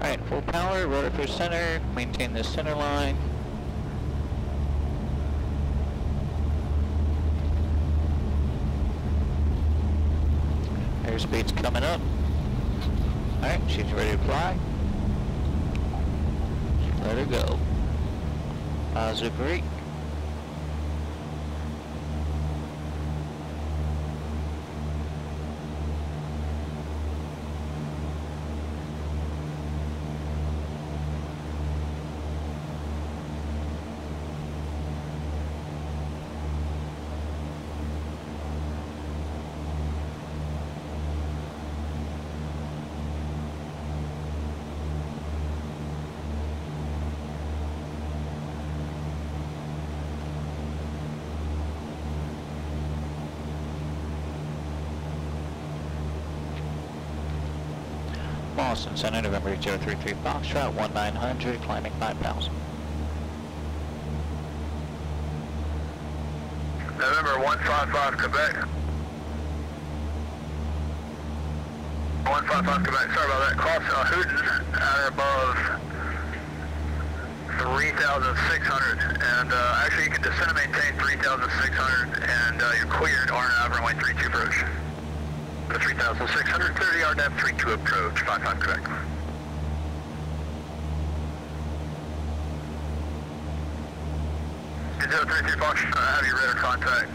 Alright, full power, rotor for center, maintain the center line. Airspeed's coming up. Alright, she's ready to fly. Let her go. Positive brake. Boston Center, November 8033 Foxtrot, 1900, climbing 5,000. November 155 Quebec. 155 Quebec, sorry about that. Cross Houghton at above 3,600. And actually you can descend and maintain 3,600 and you're cleared RNAV runway 32 approach. The 3,600, clear the RNAV 32 approach, 55 Quebec. Is 033 Fox, have you radar contact?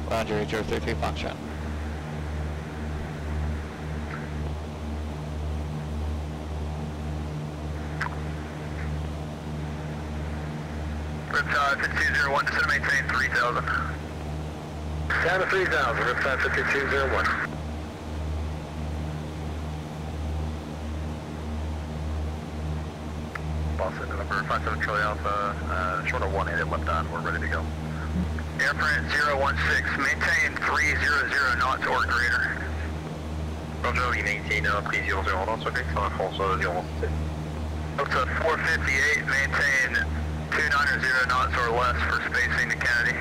Roger, 8033 Foxtrot. Riptide 5201, descend and maintain 3,000. Down to 3,000, Riptide 5201. Boston, November 57 Charlie Alpha, short of 18 at left on, we're ready to go. Airprint 016, maintain 300 knots or greater. Roger, we maintain 300 knots, okay, so France 016. Up to 458, maintain 290 knots or less for spacing to Kennedy.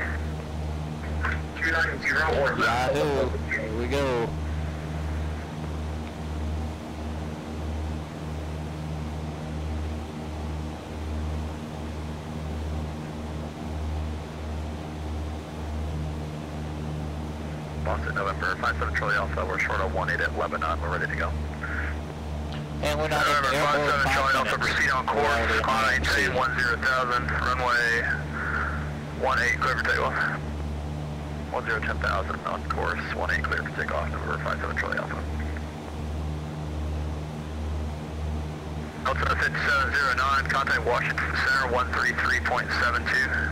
290 or less. Yahoo! Here we go. Boston, November 57 Charlie Alpha, we're short of 18 at Lebanon, we're ready to go. And we're not November in the air 57 Charlie Alpha, minutes. proceed on course, climb maintain 10,000, runway 18 clear for takeoff. 10,000 on course, 18 clear for takeoff, November 57 Charlie Alpha. Delta 5709, contact Washington Center 133.72.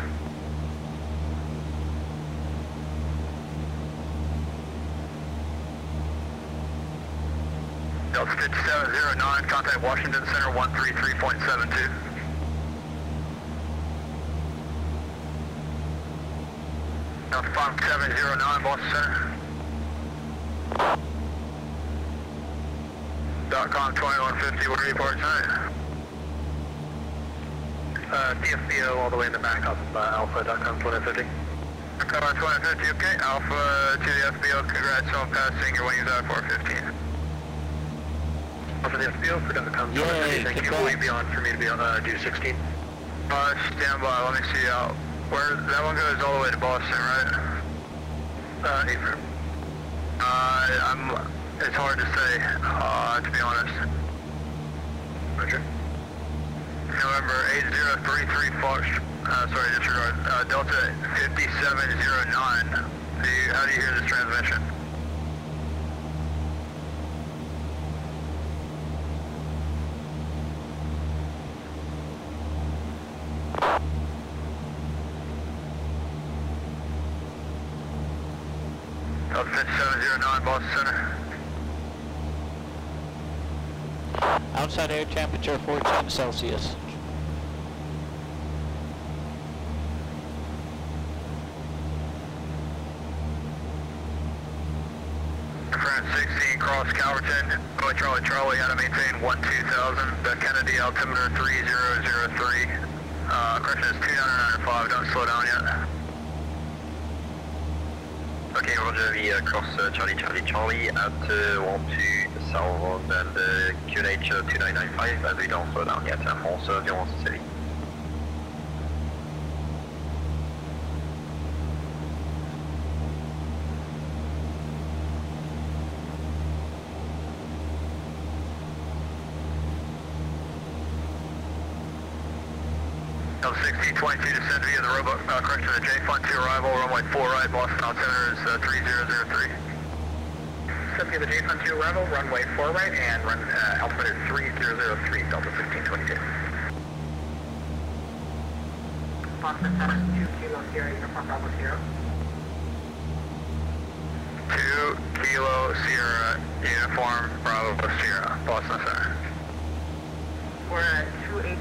Delta 5709, contact Washington Center 133.72. Delta 5709, Boston Center. .com 2150, where are you parked tonight? DFBO all the way in the back of Alpha.com 2050. Alpha 2050, okay. Alpha to the FBO, congrats on passing your wings out 415. Alpha to the FBO, for .com 2050, thank you. Will you be on for me to be on due 16? Stand by, let me see where, that one goes all the way to Boston, right? April. It's hard to say, to be honest. Roger. November 8033 Fox, sorry, disregard, Delta 5709. How do you hear this transmission? Delta 5709, Boston Center. Outside air temperature 14 Celsius. France 16 cross Calverton, Charlie, how to maintain 12000, the Kennedy altimeter 3003. Correction is 2995, don't slow down yet. Okay, roger, the cross Charlie at 12 Southbound and QNH 2995, as we don't slow down yet, and also Durance City. L1622 descend via the robot, correction, the J-Fund 2 arrival, runway 4 right, Boston altimeter is 3003. Descend via the J-Fund 2 arrival, runway 4 right, and run altimeter 3003, Delta 1622. Boston Center, 2 Kilo Sierra, Uniform Bravo Sierra. 2 Kilo Sierra, Uniform Bravo Sierra, Boston Center. We're at 280,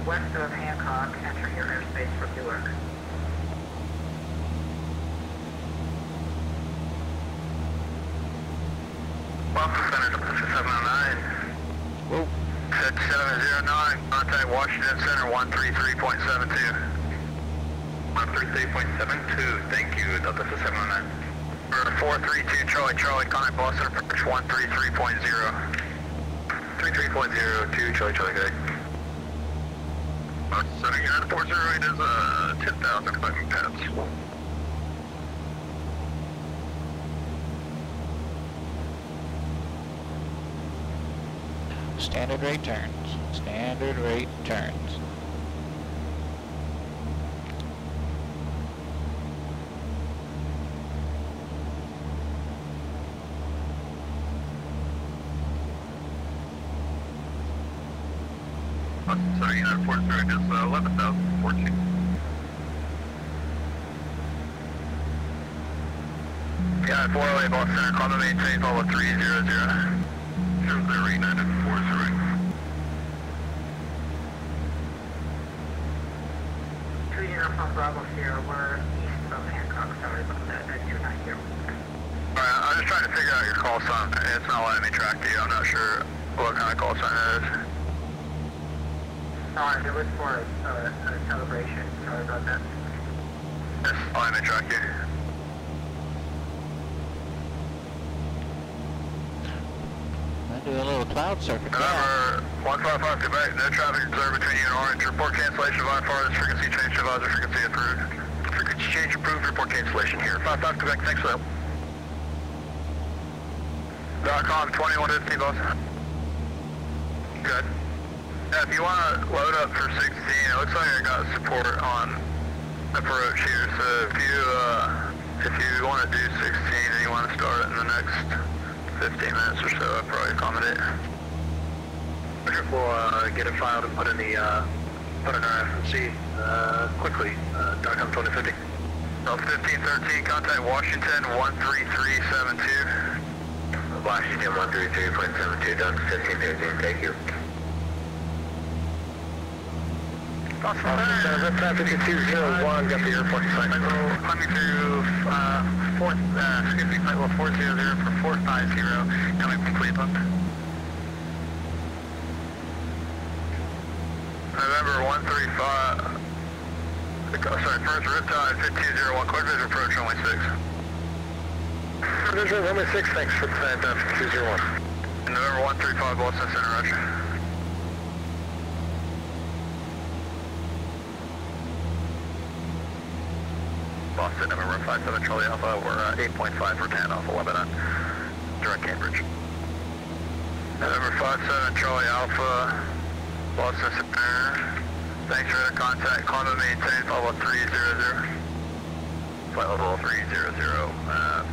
west of Hancock, entering your airspace for Newark. Boston Center, 709. Whoa. 6709, contact Washington Center 133.72. 133.72, thank you, Delta 709. 432 Charlie, contact Boston approach 133.0. 33.02, Charlie, good. Center United 408 is 10,000 collecting pads. Standard rate turns. Standard rate turns. Center United 408 is 11,014. Yeah, 408 Boston Center, climate maintain, follow 300. 00 United 408. 2 Uniform Bravo Sierra, we're east of Hancock, sorry about that, at 290. Alright, I'm just trying to figure out your call sign. It's not letting me track you. I'm not sure what kind of call sign it is. It was for a celebration, sorry about that. Yes, let me track you. I do a little cloud circuit. Number 155 Quebec, no traffic observed between you and Orange. Report cancellation of IFR, this frequency change to advisor, frequency approved. Frequency change approved, report cancellation here. 55 Quebec, thanks for help. .com 2150, boss. Good. Yeah, if you want to load up for 16, it looks like I got support on approach here, so if you want to do 16 and you want to start it in the next 15 minutes or so, I'll probably accommodate. We'll get it filed and put in our FMC quickly, .com 2050. 1513, contact Washington 13372. Washington 133.72, done 1515, thank you. Boston Center, Reptile 5201, got the airport site. Climbing through flight level 400 for 450, coming from Cleveland. November 135, sorry, first Riptide 5201, clear vision approach runway 6. Vision runway 6, thanks for the time, 5201. November 135, Boston Center, roger. Boston, November 57 Charlie Alpha, we're 8.5 for 10 off 11 direct Cambridge. November 57 Charlie Alpha, Boston Center, thanks for the contact, climb and maintain, flight level 300. Flight level 300,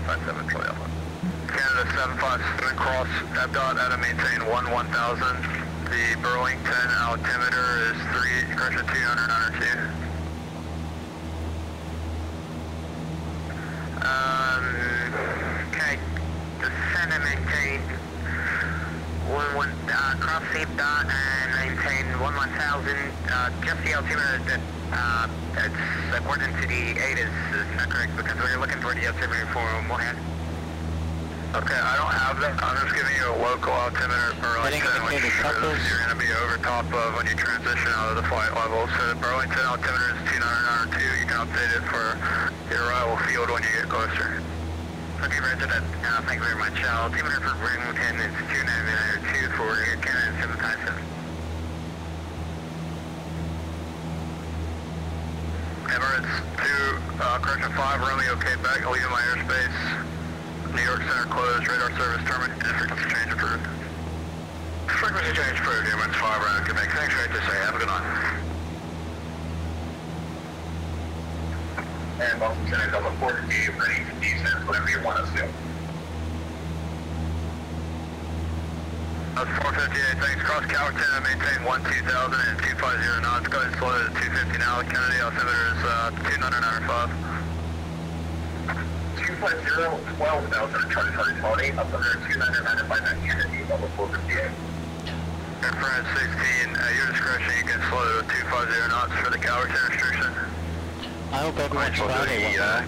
57 Charlie Alpha. Canada 757 cross, FDOT at a maintain 1000. The Burlington altimeter is 200, 902. Okay, descend and maintain 11, cross safe dot and maintain 1000. Just the altimeter that it's according to the 8 is not correct because we're looking for the altimeter for Mohan. Okay, I don't have that. I'm just giving you a local altimeter for Burlington, which you're going to be over top of when you transition out of the flight level. So the Burlington altimeter is 2902. You can update it for your arrival field when you get closer. Okay, roger that. Thank you very much. Altimeter for Burlington is 2902 for Air Canada 757. Emirates 2, correction 5, Romeo, Quebec, leaving my airspace. New York Center closed, radar service terminated, frequency change approved. Frequency change approved, Emirates 5, Romeo, Quebec. Thanks for to say, have a good night. And Boston Center, Delta 4 to be ready to descend, whatever you want us to. That's 458, thanks. Cross Calverton, maintain 2000 and 250 knots. Go ahead and slow to 250 now. Kennedy altimeter is 2995. 250, 12,000, Charlie 20, altimeter 2995 at Kennedy, level 458. Air France 16, at your discretion, you can slow to 250 knots for the Calverton restriction. I hope everyone's Friday went well.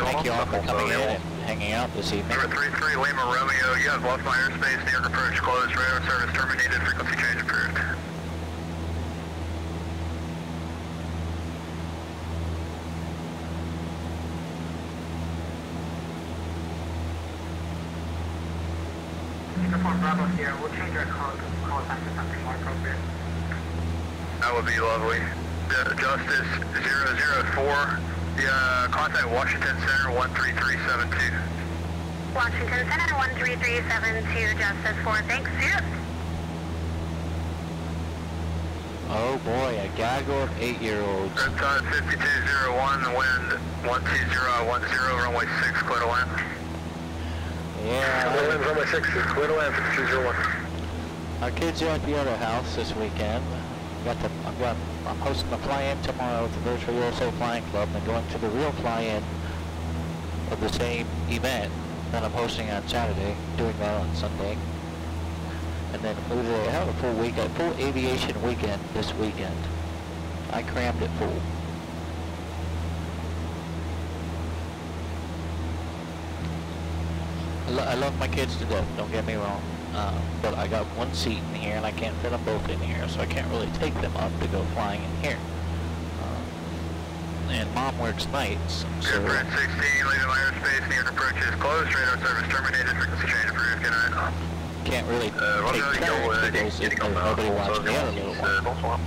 Thank you all for coming in and hanging out this evening. Number 33, Lima Romeo, you have lost my airspace, New York approach closed, radar service terminated, frequency change approved. Uniform Bravo here, we'll change our call back to something more appropriate. That would be lovely. Justice 004, contact Washington Center 13372. Washington Center 13372, Justice 4, thanks, zero. Oh boy, a gaggle of 8-year-olds. Riptide 5201, wind 12010, runway 6, clear to land. Yeah. Runway 6, clear to land, 5201. Our kids are at the other house this weekend. I'm hosting a fly-in tomorrow with the Virtual USA Flying Club and going to the real fly-in of the same event that I'm hosting on Saturday, doing that on Sunday. And then we have a full weekend, full aviation weekend this weekend. I crammed it full. I love my kids to death, don't get me wrong. But I got one seat in here and I can't fit them both in here, so I can't really take them up to go flying in here. And Mom works nights, so... Airport 16, leaving my airspace, New York approach is closed, radar service terminated, frequency change approved, good night. Can't really take turns because there's nobody watching the other little one.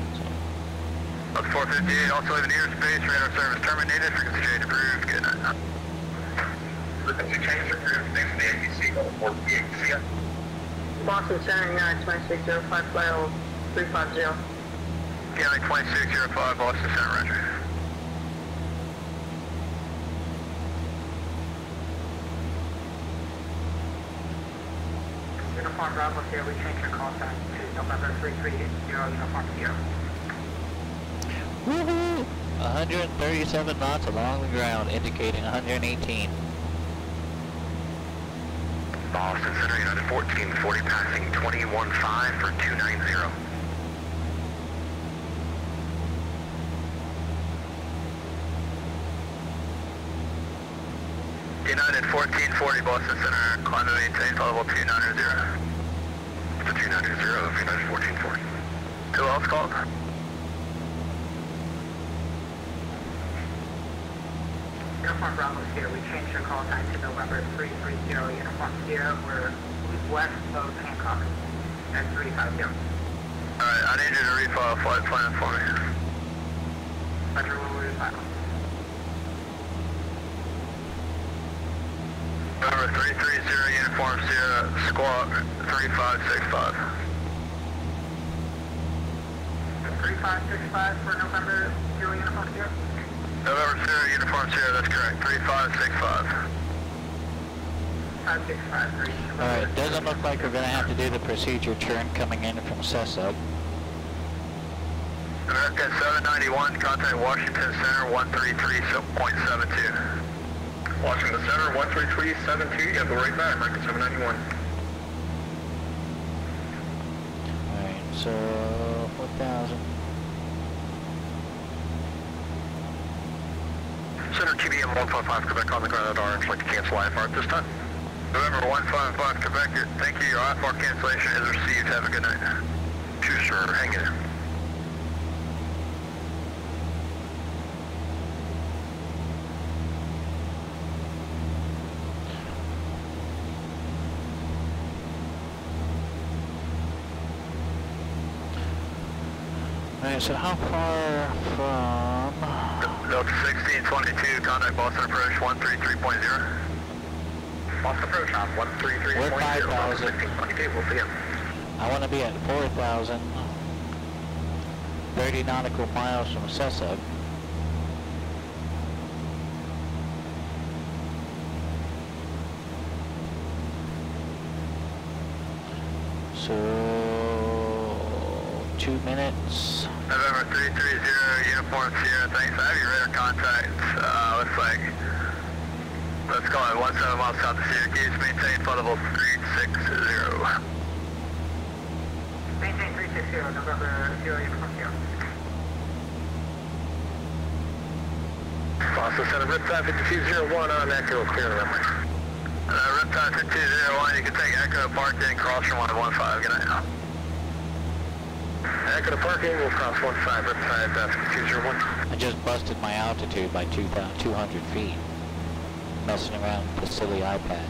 Up 458, also leaving airspace, radar service terminated, frequency change approved, good night. Frequency change approved, thanks to the ATC, level 458, see ya. Boston Center, United 2605, flight level 350. United 2605, Boston Center, roger. Uniform Bravo here, we change your call sign to November 3380, Uniform Sierra. Woohoo! 137 knots along the ground, indicating 118. Boston Center, United 1440, passing 21.5 for 290. United 1440, Boston Center, climb and maintain, level 290. It's a 290 of United 1440. Who else called? Uniform Bravo Sierra, we changed your call sign to November 330. Uniform Sierra, we're west of Hancock at 350. Alright, I need you to refile flight plan for me. Roger, we'll refile. November 330, Uniform Sierra, squawk 3565. 3565 for November 0 Uniform Sierra? November 0, Uniform Sierra, that's correct, 3565. 565. Alright, doesn't look like we're going to have to do the procedure turn coming in from Cessna. American 791, contact Washington Center 133.72. Washington Center 133.72, you have the right back, American 791. Alright, so 4,000. Center TBM 155 Quebec on the ground at orange, like to cancel IFR at this time. November 155 Quebec, thank you, your IFR cancellation is received, have a good night. Choose sir, hang in. Alright, so how far from... Note 1622, contact Boston approach 133.0. Boston approach on 133.0. We're 5,000. 1622, we'll begin. I want to be at 4,000, 30 nautical miles from Cessna. So, 2 minutes. November 330, Uniform Sierra, thanks. I have your radar contact. Looks like, let's go at 17 miles south of Syracuse. Maintain flight level 360. Maintain 360, November 0 Uniform Sierra. Boston Center, Riptide 5201 on Echo, clear the runway. Riptide 5201, you can take Echo parking, cross from 115, good night. Echo to parking, we'll cross 15, Riptide 5201. I just busted my altitude by 200 feet, messing around with the silly iPad.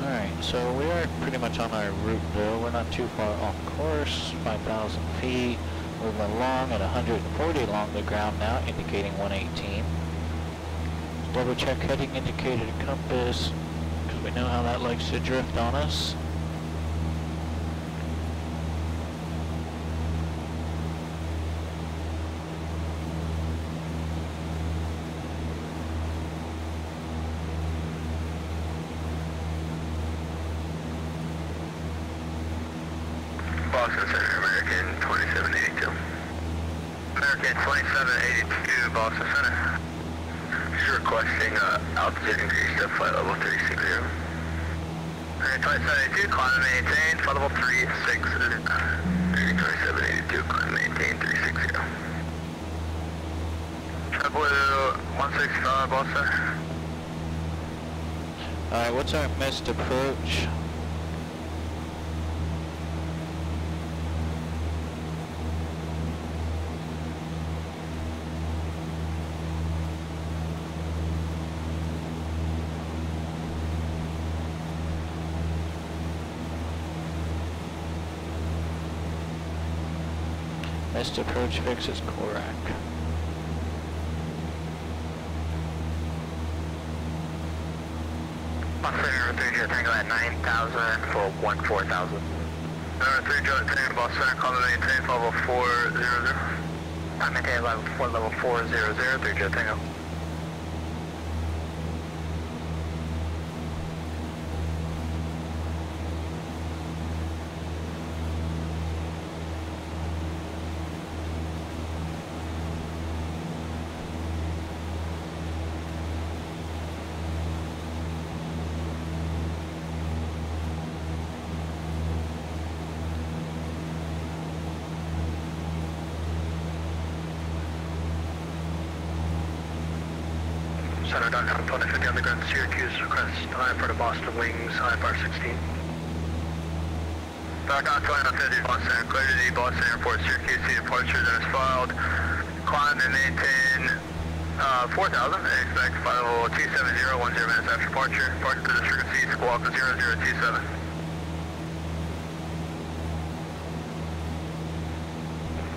Alright, so we are pretty much on our route though. We're not too far off course, 5,000 feet. Moving along at 140 along the ground now, indicating 118. Double check heading indicator to compass, because we know how that likes to drift on us. Boston Center, American 2782. American 2782, Boston Center. Just requesting altitude increase to flight level 360. American 2782, climb and maintain, flight level 360. American 2782, climb and maintain 360. JetBlue 165, Boston. Alright, what's our missed approach? Missed approach fixes Korak. Center 3 Jet Tango at 9,000 for 14,000. 3 Jet Tango, Boston Center, call to maintain level 400. I maintain level 400, 3 Jet Tango. Center.com, 2050 underground Syracuse, request IFR to Boston Wings, IFR-18. Falcon 2050 Boston, clear to the Boston Airport, Syracuse, the departure that is filed. Climb and maintain 4,000, expect flight level 270, 10 minutes after departure. Departure to this frequency, squawk 0027.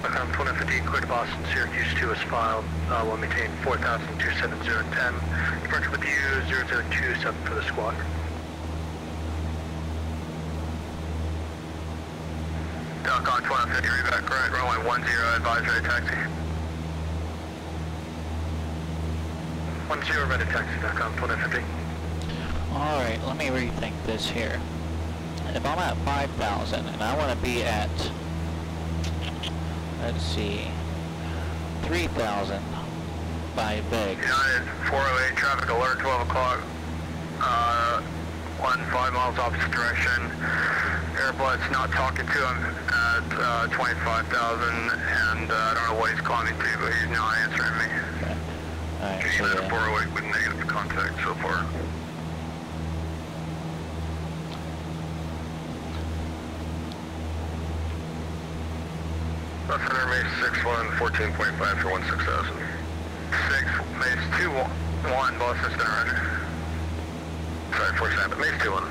Falcon 2050, clear to Boston, Syracuse 2 is filed. Will maintain 4,000, 270, 10. Departure with you, 0027 for the squawk. Falcon 2050, reback right, runway 10, advisory taxi. 10, ready taxi, Falcon 2050. Alright, let me rethink this here. If I'm at 5,000 and I want to be at, let's see, 3,000 by VEG. United 408, traffic alert, 12 o'clock. 5 miles opposite direction. Airblood's not talking to him at 25,000, and I don't know what he's calling me to, but he's not answering me. Okay. Alright, so United yeah. 408 with negative contact so far. Center Mace 61, 14.5 for 16,000. 6, Mace 2-1, Boston Center, roger. Sorry, 47, Mace 2-1.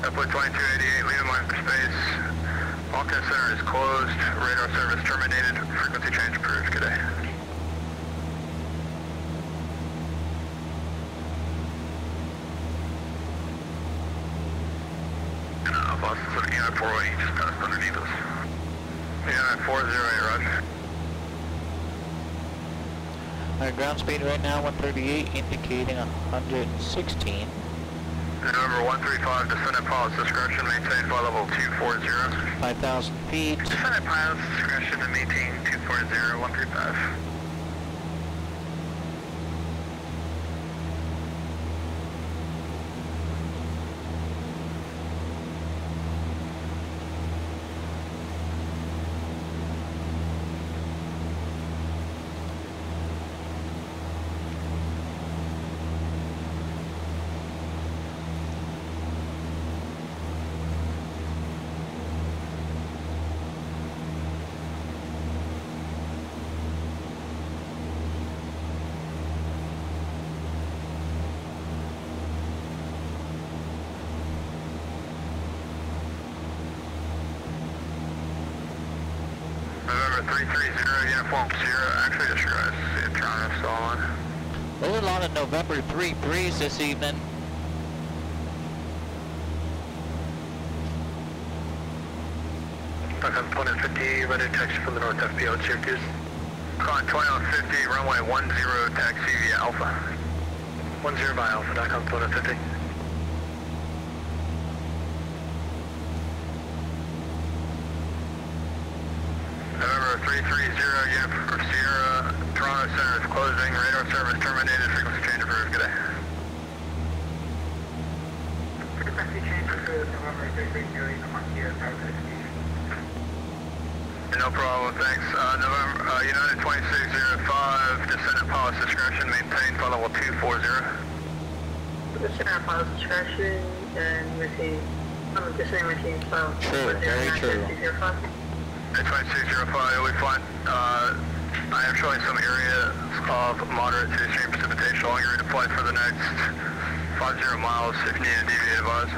Airport 2288, leaving my space. Falcon Center is closed, radar service terminated, frequency change approved, good day. Boston Center, United 408, just passed underneath us. United 408, roger. Our ground speed right now 138, indicating 116. November 135, descendant pilot's discretion, maintain flight level 240. 5,000 feet. Descendant pilot's discretion to maintain 240, 135. November 330, uniform 0, actually just realized the Toronto still on. A lot of November 3-3s this evening. Falcon 2050, ready to taxi from the north FBO at Syracuse. Falcon 2150, runway 10, taxi via Alpha. 10 by Alpha, Falcon 2050. November 330, uniform Sierra, Toronto Center is closing, radar service terminated, frequency change approved, good day. Frequency change approved, November 330, uniform Sierra, Toronto Center. No problem, thanks. November, United 2605, descendant pilot's discretion, maintain flight level 240. Descendant pilot's discretion, and maintain, descendant maintain flight. True, very true. 2605, you'll be fine. I am showing some areas of moderate to extreme precipitation along your route of flight for the next 50 miles. If you need to deviate, advise.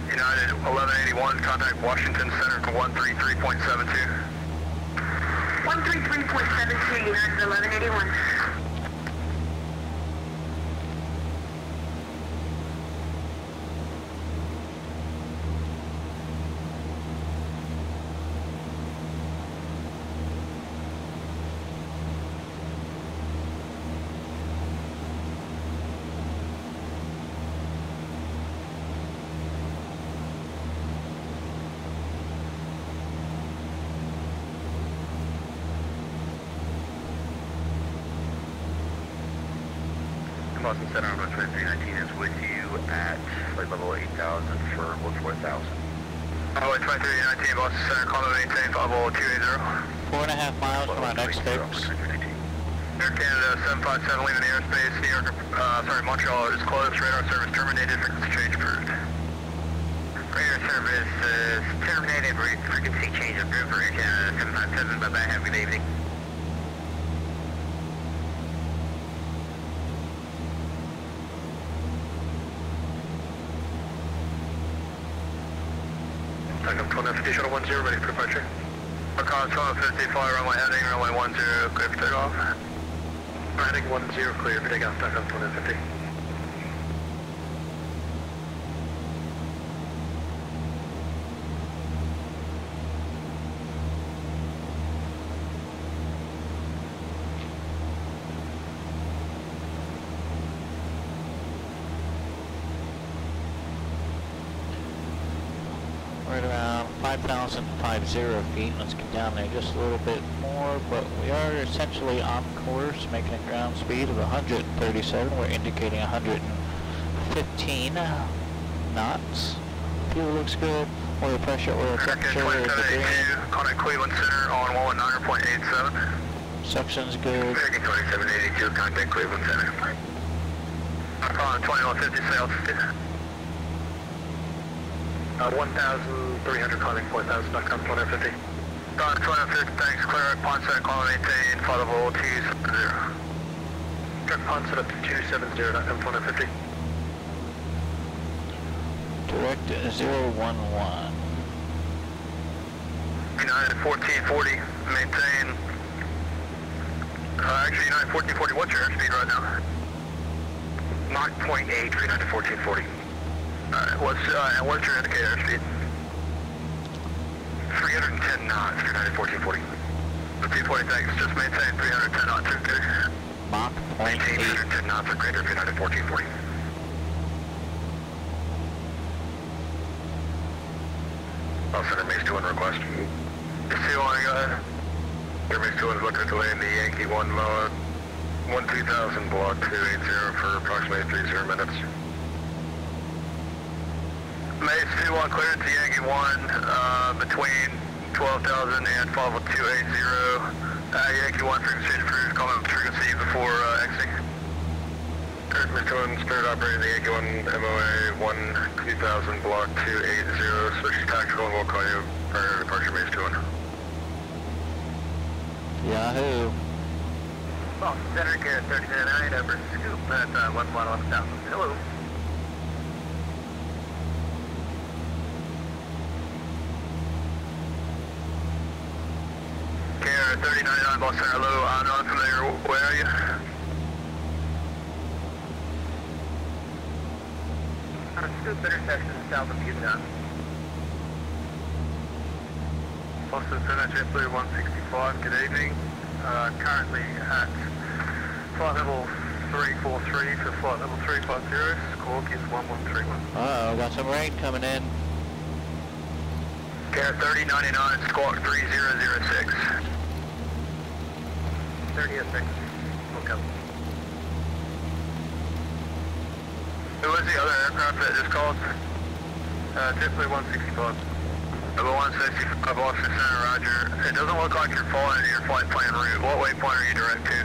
United 1181, contact Washington Center for 133.72. 133.72, United 1181. Boston Center, number 2319 is with you. at flight level 8000 for 14,000. Runway 2319, Boston Center, climb maintain, flight level 280. 4.5 miles from our next fix. Air Canada 757 leaving the airspace. New York, Montreal is closed. Radar service terminated. Frequency change approved. Radar service terminated. Frequency change approved for Air Canada 757. Bye bye. Have a good evening. Takeoff 1250, shuttle 10, ready for departure. Recon 1250, fly runway heading, runway 10, clear for takeoff. Heading 10, clear for takeoff, takeoff 1250. We're at around 5,050 feet. Let's get down there just a little bit more, but we are essentially on course, making a ground speed of 137. We're indicating 115 knots. Fuel looks good. Oil pressure, oil temperature is agreeing. Contact Cleveland Center on 119.87. Suction's good. American 2782, contact Cleveland Center. Recon 2150, say altitude. 1,300, calling 4,000, .com 250. Don 250, thanks, clear at Ponset, call maintain, flight level 270. Check Ponset up to 270, .com 250. Direct 011. United 1440, maintain. Actually, United 1440, what's your airspeed right now? Mach 0.8 for United 1440. Alright, what's your indicator airspeed? 310 knots for United 1440. 1440, thanks. Just maintain 310 knots, okay? Mach 0.8. Maintain 310 knots or greater for United 1440. I'll send a Mace 2 request. Mace 2 go ahead. Your Mace 2 is looking to land the Yankee 1 mode. 12000 block 280 for approximately 30 minutes. Mace 2-1 clearance to Yankee 1 between 12,000 and 50280. Yankee 1 frequency approved, calling frequency before exiting. Kurt, Mr. 1, Spirit operating the Yankee 1 MOA 12000 block 280. Switch to tactical and we'll call you prior to departure, Mace 2-1. Yahoo. Boston Center, Garrett 39, over scoop at 111,000. Hello. Garrett 3099, Boston Center, hello. I'm not familiar. Where are you? Scoop intersection south of Utah. Boston Center, JetBlue 165, good evening. Currently at flight level 343 for flight level 350, squawk is 1131. Uh-oh, got some rain coming in. Garrett 3099, squawk 3006. 3006, we'll come. Who was the other aircraft that just called? JetBlue 165. Level 165, Boston Center, roger. It doesn't look like you're falling into your flight plan route. What waypoint are you direct to?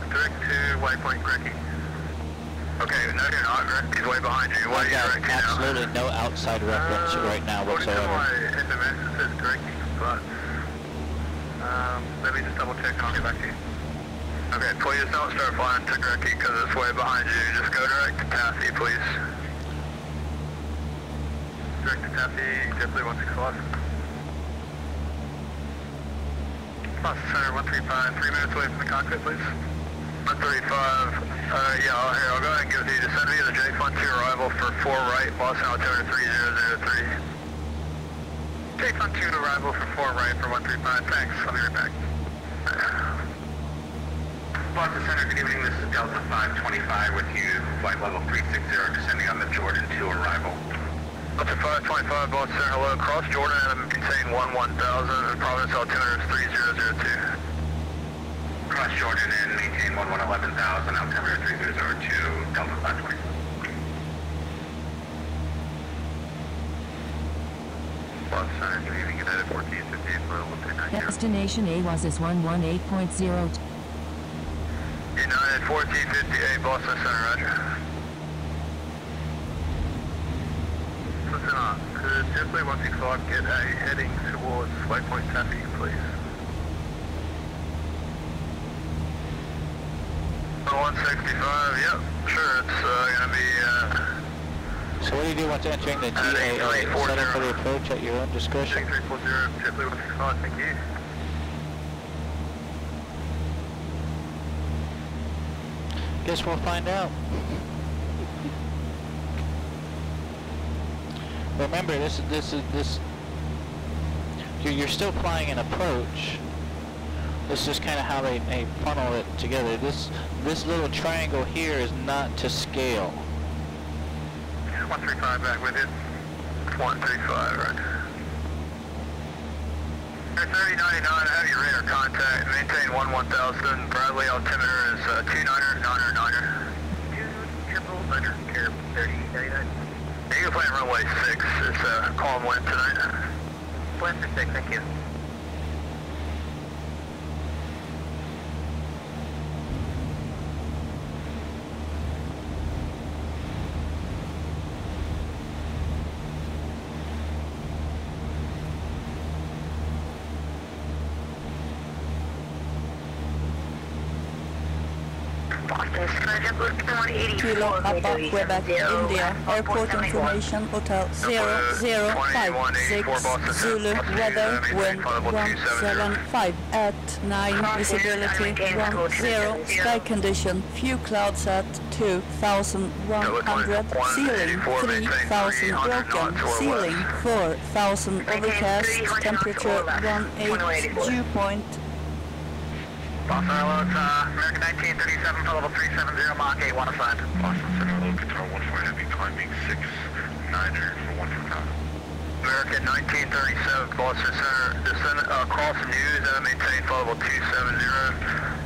Direct to waypoint Grecky. Okay, no you're not. Grecky's way behind you. What are you I've direct got to now? absolutely no outside reference right now According to whatsoever. my SMS it says Grecky, but let me just double check and I'll get back to you. Okay, please don't start flying to Grecky because it's way behind you. Just go direct to Taffy, please. Direct to Taffy, JetBlue 165. Boston Center 135, 3 minutes away from the cockpit, please. 135, yeah, I'll go ahead and give the descent via the J-Fund to arrival for 4 right, Boston altimeter 3003. J-Fund 2 arrival for 4 right for 135, thanks, I'll be right back. Boston Center, good evening, this is Delta 525 with you, flight level 360, descending on the Jordan 2 arrival. Delta 525, Boston Center, hello, cross Jordan and maintain 1000, and Providence altimeter is 3002. Cross Jordan and maintain 11,000, altimeter 3002, Delta 525. Boston Center, leaving United 1458 for level 290. Destination A was is 118.0. United 1458 Boston Center, roger. Listen up, could Jetblade 165 get a heading towards flight point Taffy, please? 165, yep, sure, it's gonna be, So what do you do once entering the GAA? Set up for the approach at your own discretion? 6340, Jetblade 165, thank you. Guess we'll find out. Remember, this. You're still flying an approach. This is kind of how they funnel it together. This little triangle here is not to scale. 135 back with you. 135, right. 3099, have your radar contact. Maintain 1000. Bradley altimeter is 29er. 2 care 3099. You're playing runway 6. It's calm wind tonight. Wind 6, thank you. Kilo Papa, Quebec, India, airport information, hotel 0056, Zulu, weather, wind 175, at 9, visibility 10, sky condition, few clouds at 2100, ceiling 3000, broken, ceiling 4000, overcast, temperature 18, dew point. Boston Hello, it's American 1937 for level 370, Mach 8, 1 assigned. Boston Center, Hello, Control 14, heavy climbing 69er for 1 for top. American 1937, Boston Center, descend across news, maintain for level 270,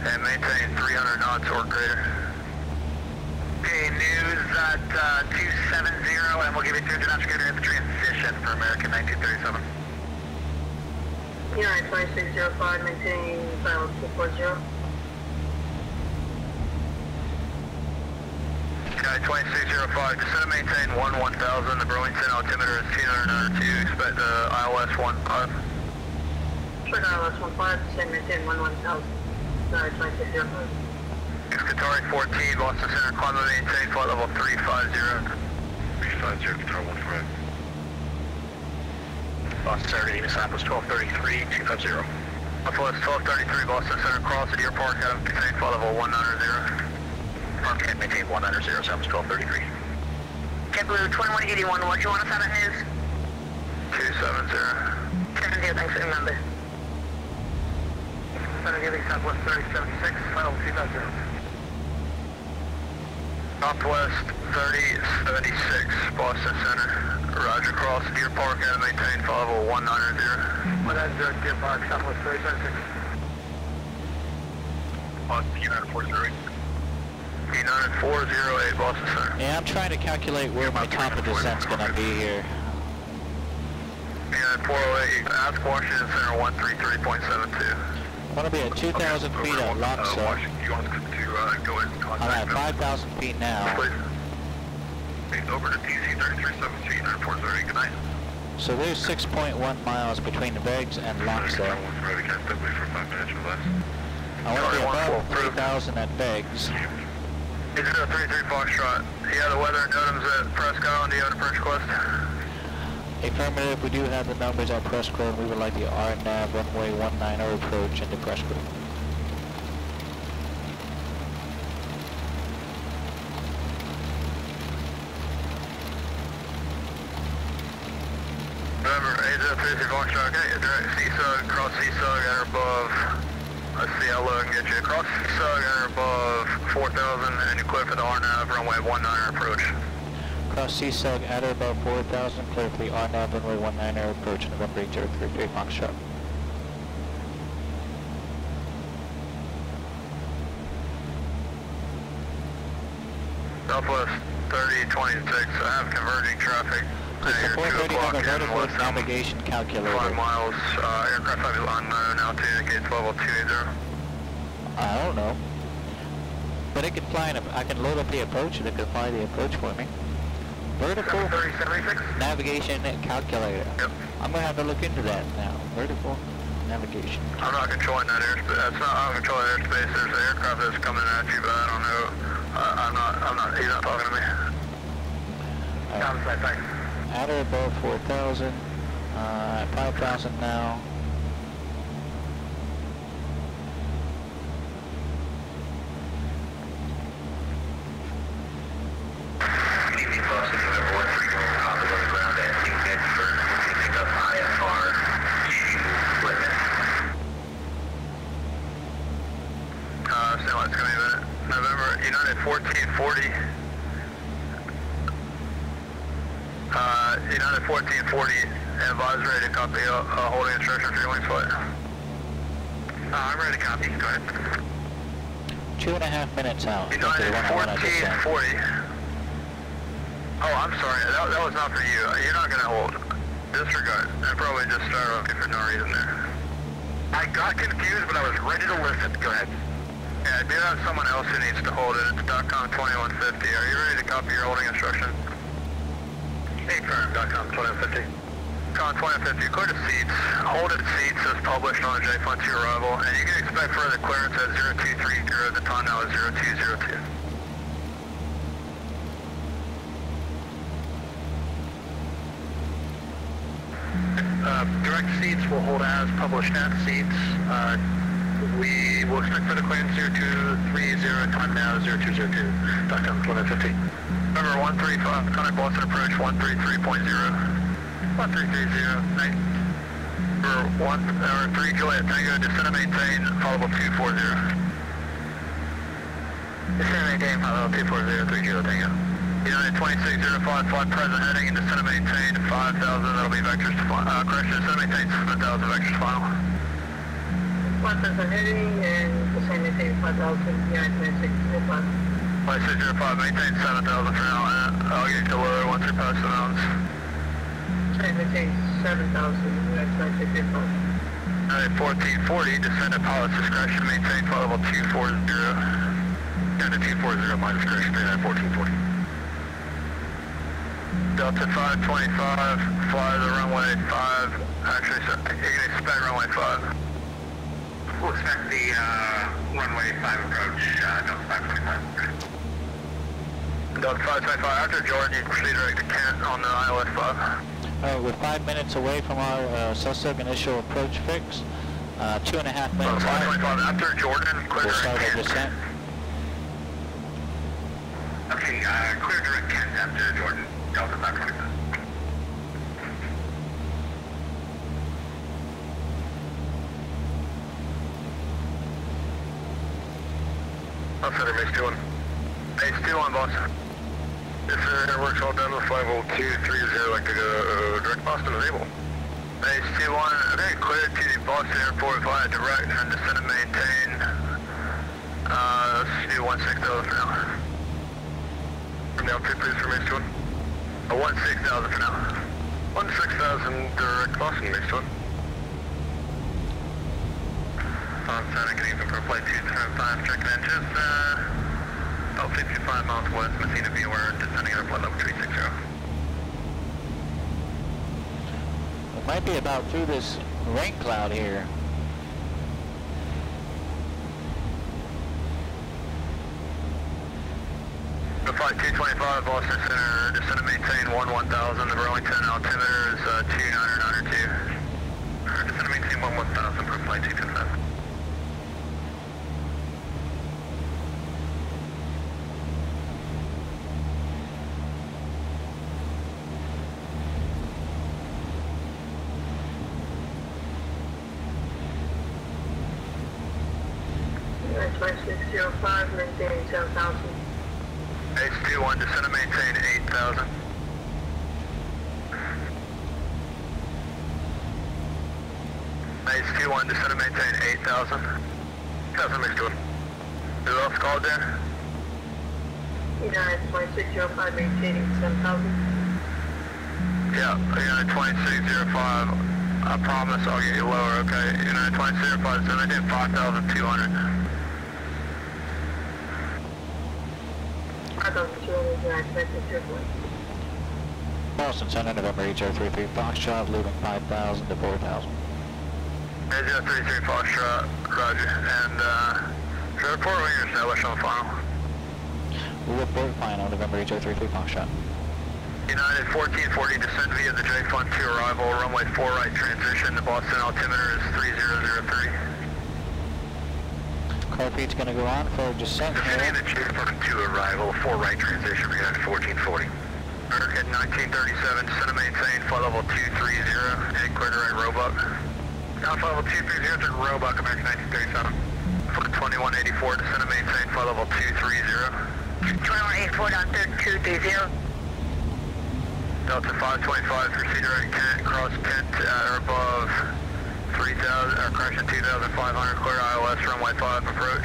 and maintain 300 knots or greater. Okay, news at 270, and we'll give you 200 knots greater in the transition for American 1937. United 2605, maintaining silence 240. United 2605, descend and maintain 1000. The Burlington altimeter is 292, expect ILS 15. Check ILS 15, descend maintain 1000. United 2605. Qatari 14, Boston Center, climb and maintain flight level 350. 350, Qatar 15. Boston Center, Indianapolis 1233, 250. Northwest 1233, Boston Center, cross at Deer Park, out of maintain flight level 190. Okay, maintain 190, Southwest 1233. JetBlue 2181, what do you want us out of news? 270. 70, thanks for the number. Center giving Southwest 3076, final 250. Northwest 3076, Boston Center. Roger, cross Deer Park, out of maintain flight level 190. 190, Deer Park, Southwest 3076. Boston, United 408. United 408, Boston Center. Yeah, I'm trying to calculate where my top of descent's gonna be here. United 408, ask Washington Center 133.72. I'm gonna be at 2,000 feet at Loxo. You want to go ahead and contact I'm at 5,000 feet now. Please. Over to DC 3372, United 408, good night. So there's 6.1 miles between the Vegs and Loxo. I I want to be above 3,000 at Vegs. It's a 33 Foxtrot. Yeah, the weather NOTAM's at Presque Island. Do you have an approach request? Affirmative, we do have the numbers at Presque and we would like the RNAV runway 19 approach into Presque. Remember, AZ-33 Foxtrot, okay, direct CSUG, cross CSUG at or above, let's see how low I can get you, cross CSUG at or above 4,000 and you clear for the RNAV runway 19 approach. Cross CSUG at or above 4,000, clear for the RNAV runway 19 approach, November 8038 Foxtrot. Southwest 3026, I have converging traffic Support you're 2 ready, have a o'clock and vertical what's navigation calculator. 5 miles, aircraft have unknown altitude indicates level 280. I don't know. But it can fly, I can load up the approach and it can fly the approach for me. Vertical 3076? navigation calculator. Yep. I'm going to have to look into that now. Vertical navigation. I'm not controlling that airspace. That's not, I'm controlling airspace. There's an aircraft that's coming at you, but I don't know. He's not talking to me. Right. Thanks. At or above 4,000. At 5,000 now. Evening, boss. If you ever want to go on the ground at New Bedford, you pick up IFR-18 limit. So it's going to be November United 1440. United 1440, advise ready to copy holding instruction for your wing flight. I'm ready to copy, go ahead. 2.5 minutes out. United 1440. Oh, I'm sorry, that was not for you. You're not going to hold. Disregard. I probably just started looking for no reason there. I got confused, but I was ready to listen. Go ahead. Yeah, I do have someone else who needs to hold it. It's .com 2150. Are you ready to copy your holding instruction? Affirm, .com 2150. .com 2050, clear to seats. Hold at seats as published on the J-Fund to arrival, and you can expect further clearance at 0230. The time now is 0202. Direct seats will hold as published at seats. We will expect further clearance 0230, time now is 0202. .com 2050. Number 135, contact Boston approach 133.0. 1330, number 3 Juliet Tango, descend and maintain, followable 240. Descend and maintain, followable 240, 3 Juliet Tango. United 2605, flight present heading and descend and maintain 5,000, that'll be vectors to final. Correction, descend and maintain 7,000, vectors to final. Flight present heading and descend and maintain 5,000, United 2605. 2605, maintain 7,000 for now, and I'll get you to lower once you're past the mountains. Maintain 7,000, United 2605. 1440, descend at pilot's discretion, maintain flight level 240. Down to 240, my discretion, 1440. Delta 525, fly the runway 5, actually, so you can expect runway 5. We'll expect the runway 5 approach, Delta 525. Delta 525, after Jordan, you proceed direct to Kent on the ILS 5. We're 5 minutes away from our Sussex initial approach fix. 2.5 minutes Delta out. 525, after Jordan, clear We'll start direct our Kent. descent. Okay, clear direct Kent after Jordan, Delta 525. I'll send her base 2-1. Base 2-1, boss. Yes, sir, airworks all done with flight level 230, like to go direct Boston is able. Base 2-1, okay, clear to the Boston Airport via direct and descend and maintain. Let's do 16,000 for now. From the altitude, please, for base 2-1. 16,000 for now. 16,000 direct Boston, base 2-1. Santa Canadian for flight 275, checking in just about 55 miles west, Messina View, we're descending at flight level 360. We might be about through this rain cloud here. Flight 225, Boston Center, descend and maintain 1000, the Burlington altimeter is 29902. Descend and maintain 1000 for flight 225. United 2605, maintaining 7,000. Base 2-1, descend and maintain 8,000. Base 2-1, descend and maintain 8,000. 8,000, base 2-1. Who else called there? United 2605, maintaining 7,000. Yeah, United 2605. I promise I'll get you lower, okay? United 2605, so they did 5,200. 5,200, yeah, expected to Boston Center, November HR33 Foxtrot, leaving 5,000 to 4,000. HR33 Foxtrot, roger. And, should I report when you're established on the final? We report final, November HR33 Foxtrot. United 1440, descend via the J Fund 2 arrival, runway 4 right transition. The Boston altimeter is 3003. Car feed's going to go on for descent here. Descending the J Fund 2 arrival, 4 right transition, United 1440. American 1937, descend and maintain, flight level 230, and clear to right Roebuck. Now flight level 230 to Roebuck, American 1937. Flight 2184, descend and maintain, flight level 230. 2184 down 230. Delta 525, proceed right Kent, cross Kent or above 3,000, correction 2,500, clear ILS, runway 5, approach.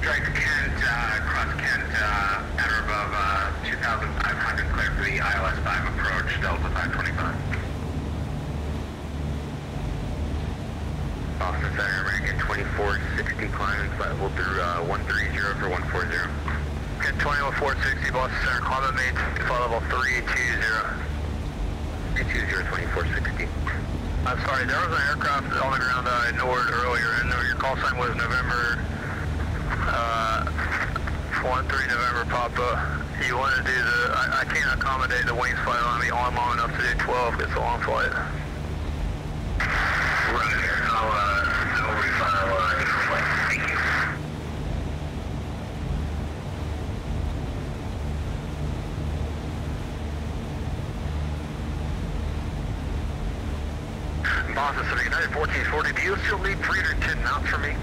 Direct Kent, cross Kent, at or above 2,500, clear for the ILS 5 approach, Delta 525. Boston Center, American 2460, climbing level through 130 for 140. 21460, Boston Center, climate main, flight level 320. 320, 2460. I'm sorry, there was an aircraft on the ground that I ignored earlier, and your call sign was November, 13 November Papa. You want to do the, I can't accommodate the wings flight, let me on long enough to do 12, it's a long flight. Roger, I'll refile different flight, thank you. Boston City, United 1440, do you still need 310 knots from me?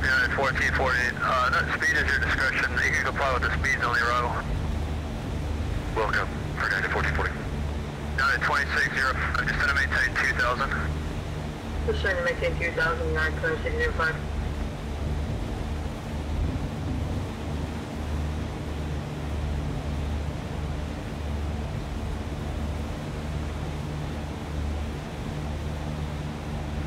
United 1440, that speed is your discretion. You can comply with the speeds on the arrival. Welcome for United 1440. United 2605, descend and maintain 2000. Descend and maintain 2,000, United 2605.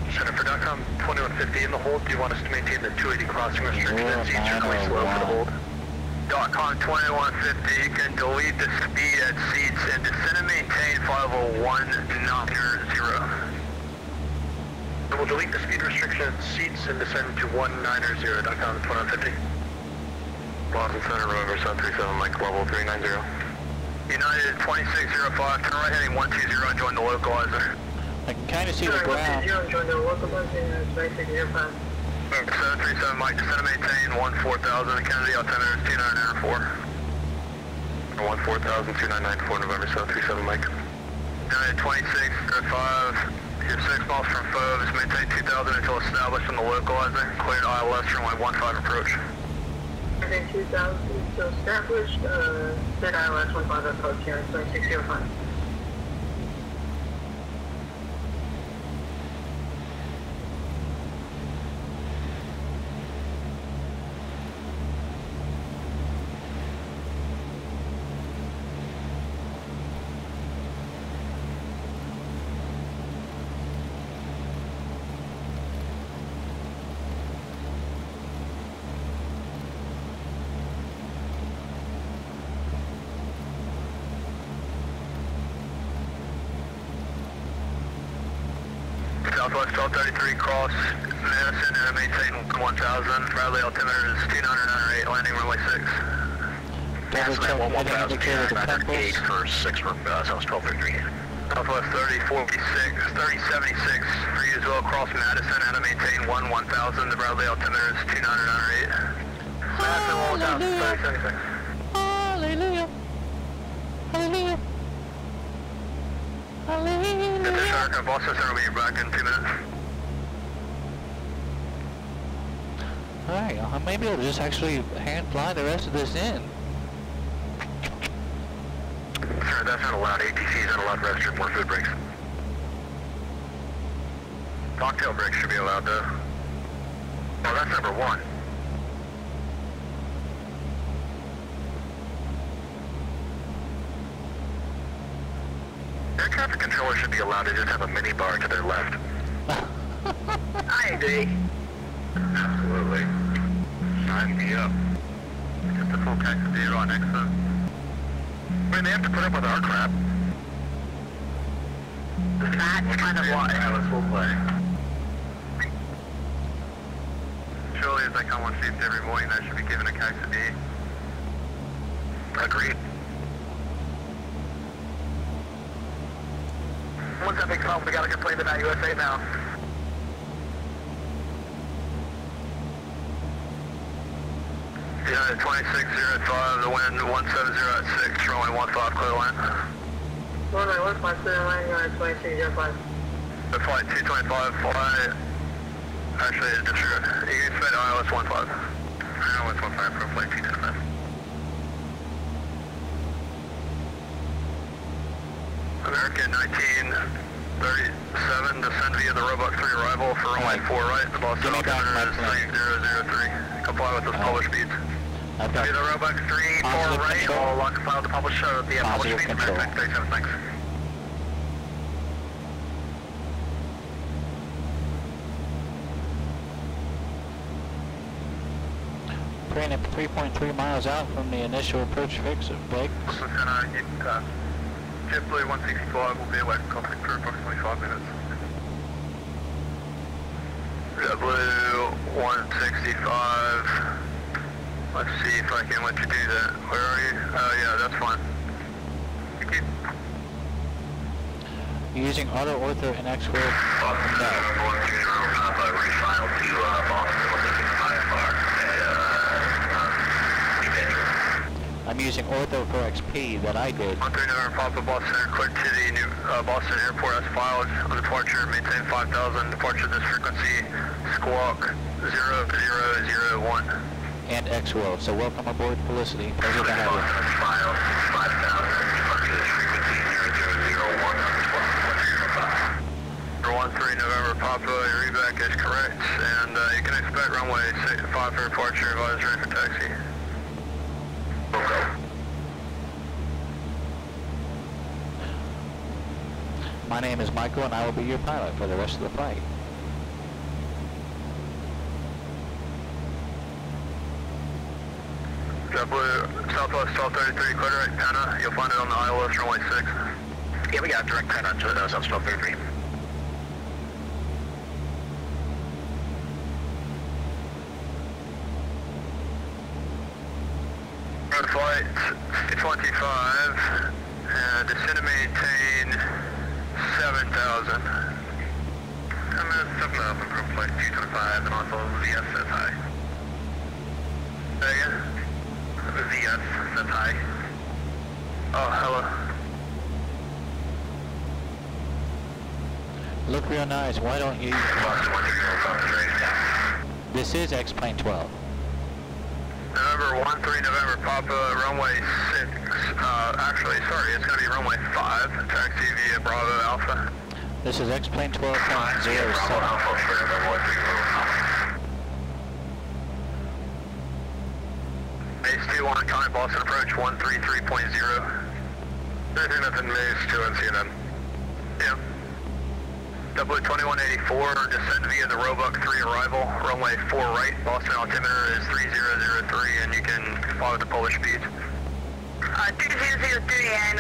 Center for DOTCOM 2150 in the hold. Do you want us to maintain the 280 crossing restriction and seats are going slow for the hold? DOTCOM 2150, you can delete the speed at seats and descend and maintain flight level 190. We'll delete the speed restriction at seats and descend to 190, DOTCOM 2150. Boston Center, November 737, Mike level 390. United 2605, turn right heading 120 and join the localizer. I can kind of see the ground. 120, join the localizer, United 2605. 737 Mike, descend and maintain 14,000, Kennedy altimeter is 2994. 14,2994, November 737 Mike. United 2605, you're 6 miles from Phobos, maintain 2,000 until established on the localizer, cleared ILS runway 15 approach. Maintain 2,000 until established, cleared ILS 15 approach, United 2605. Southwest 1233, cross Madison and maintain 1,000. Bradley altimeter is 2998, landing runway 6. Double check heading indicator to Temples. For 6 for Southwest 1233. Southwest 3046, 3076 for you as well, cross Madison and maintain 1,000. The Bradley altimeter is 2998. Madison 1,000, 3076. Hallelujah. Hallelujah. Hallelujah. This is Shark, Boston Center will be back in 2 minutes. Alright, I may be able to just actually hand fly the rest of this in. Sir, that's not allowed. ATC is not allowed restroom, more food breaks. Cocktail breaks should be allowed though. Oh, that's number 1. Air traffic controller should be allowed to just have a mini bar to their left. I agree. Absolutely. Sign me up. Just a full taxi zero on exit. I mean, they have to put up with our crap. That's kind of why. Let's full play. Surely as I come on shift every morning, I should be given a case of D. Agreed. What's that big problem? We got a complaint about USA now. Yeah, 2605, the wind 170 at 6, runway 15, clear line. 191, clear line, 2605. The flight 225, flight, actually it's disregard. You can expect ILS 15. ILS 15 for flight 225. American 1937, descend via the Roebuck 3 arrival for runway 4 right. The Boston altimeter is 3003. Comply with those published speeds. Via the Roebuck 3, 4 right, all lock and file to publish the published speeds. American 37, thanks. Bringing it 3.3 miles out from the initial approach fix of Vegas. JetBlue 165 will be away from contact for approximately 5 minutes. JetBlue 165. Let's see if I can let you do that. Where are you? Yeah, that's fine. Thank you. Using auto ortho and X-Wave? No. Refile to Boston 165 I'm using ortho for XP that I did. 13 November Papa Boston Air, clear to the new Boston Airport as filed. On departure, maintain 5000. Departure this frequency, squawk 0001. And X-Will. So welcome aboard Felicity. Pleasure to have you. File 5000. Departure this frequency 0001. 13 November Papa, your reback is correct, and you can expect runway 5 for departure. Advisory for taxi. My name is Michael and I will be your pilot for the rest of the flight. JetBlue, Southwest 1233, clear direct Panna. You'll find it on the ILS runway 6. Yeah, we got direct Panna to Southwest 1233. Flight 25, descend and maintain 7,000. 10 minutes, 7,000 from flight 225 and also VS says hi. Say again? VS says hi. Oh, hello. Look real nice, why don't you... This is X-Plane 12. November 13 November Papa, runway 6, actually, sorry, it's going to be runway 5, taxi via Bravo Alpha. This is X-Plane 12.07. Base 21, County Boston approach 133.0. Anything nothing Maze 2 and CNN. Yeah. W2184, descend via the Roebuck 3 arrival, runway 4 right, Boston altimeter is 3003, and you can follow the Polish speeds. 3003 and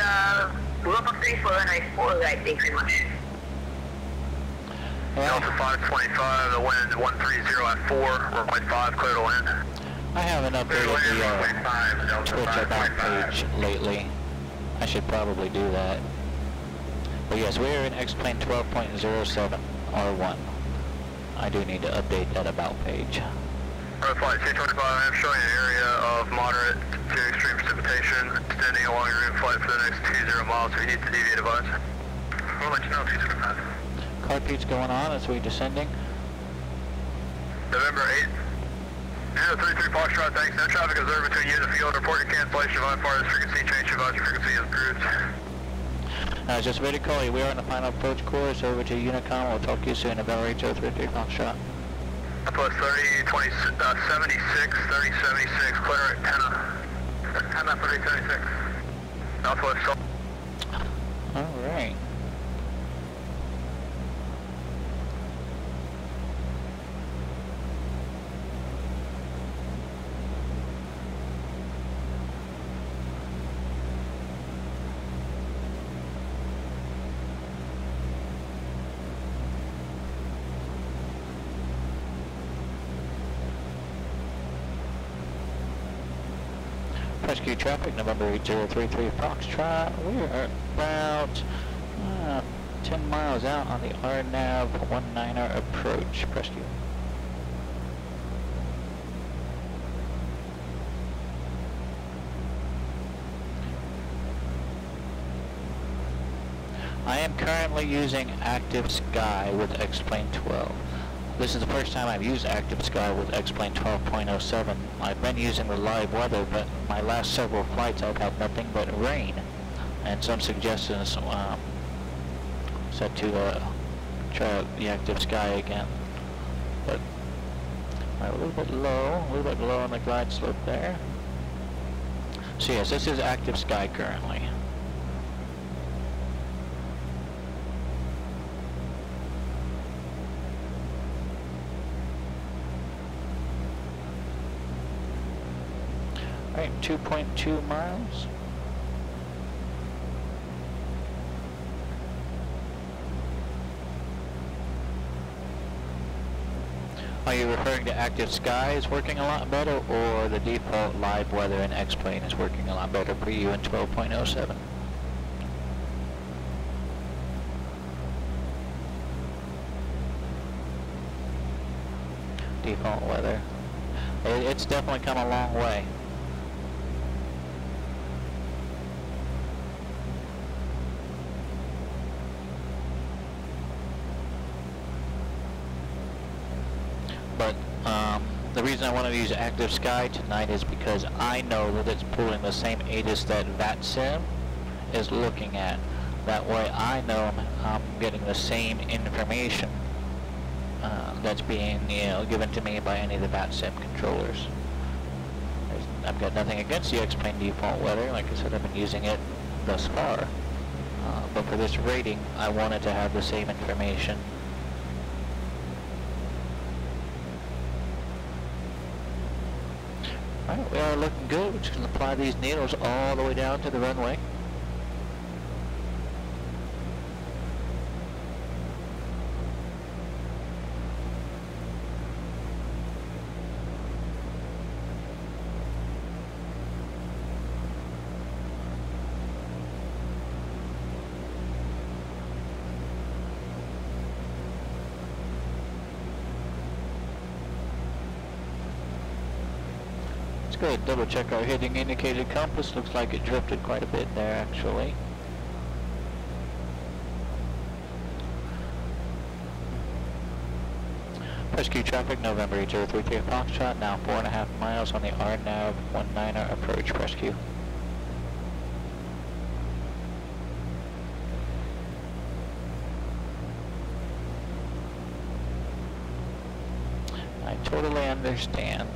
Roebuck 3 for runway 4 right, thanks very much. Delta 525, the wind 130 at 4, runway 5, clear to land. I haven't updated the Twitch about page lately. I should probably do that. But yes, we are in X-Plane 12.07 R1. I do need to update that about page. Flight 225, I am showing an area of moderate to extreme precipitation extending along your route flight for the next 20 miles. If you need to deviate, advise. We'll let you know, 225. Car feed's going on as we're descending. November 8th. 033 Foxtrot, thanks. No traffic observed between you and the field. Report your cancellation of IFR frequency. Change advisory frequency is approved. Just ready to call you. We are on the final approach course over to Unicom. We'll talk to you soon. November 8th, 033 Foxtrot. Plus 30, 20, 76, 3076, clear at Penna. Penna 3076. Southwest. Alright. Rescue traffic, November 8033 Foxtrot. We are about 10 miles out on the RNAV 19er approach. Rescue. I am currently using Active Sky with X-Plane 12. This is the first time I've used Active Sky with X-Plane 12.07. I've been using the live weather, but my last several flights I've had nothing but rain. And some suggestions said to try out the Active Sky again. But a little bit low on the glide slope there. So yes, this is Active Sky currently. Alright, 2.2 miles. Are you referring to Active Sky is working a lot better, or the default live weather in X-Plane is working a lot better for you in 12.07? Default weather. It's definitely come a long way. But the reason I want to use Active Sky tonight is because I know that it's pulling the same ATIS that VATSIM is looking at. That way I know I'm getting the same information that's being given to me by any of the VATSIM controllers. I've got nothing against the X-Plane default weather. Like I said, I've been using it thus far. But for this rating, I wanted to have the same information. Alright, we are looking good. We're just going to apply these needles all the way down to the runway. Go ahead and double check our heading indicated compass. Looks like it drifted quite a bit there actually. Rescue traffic, November 8033 Foxtrot, now 4.5 miles on the RNAV 19er approach. Rescue. I totally understand.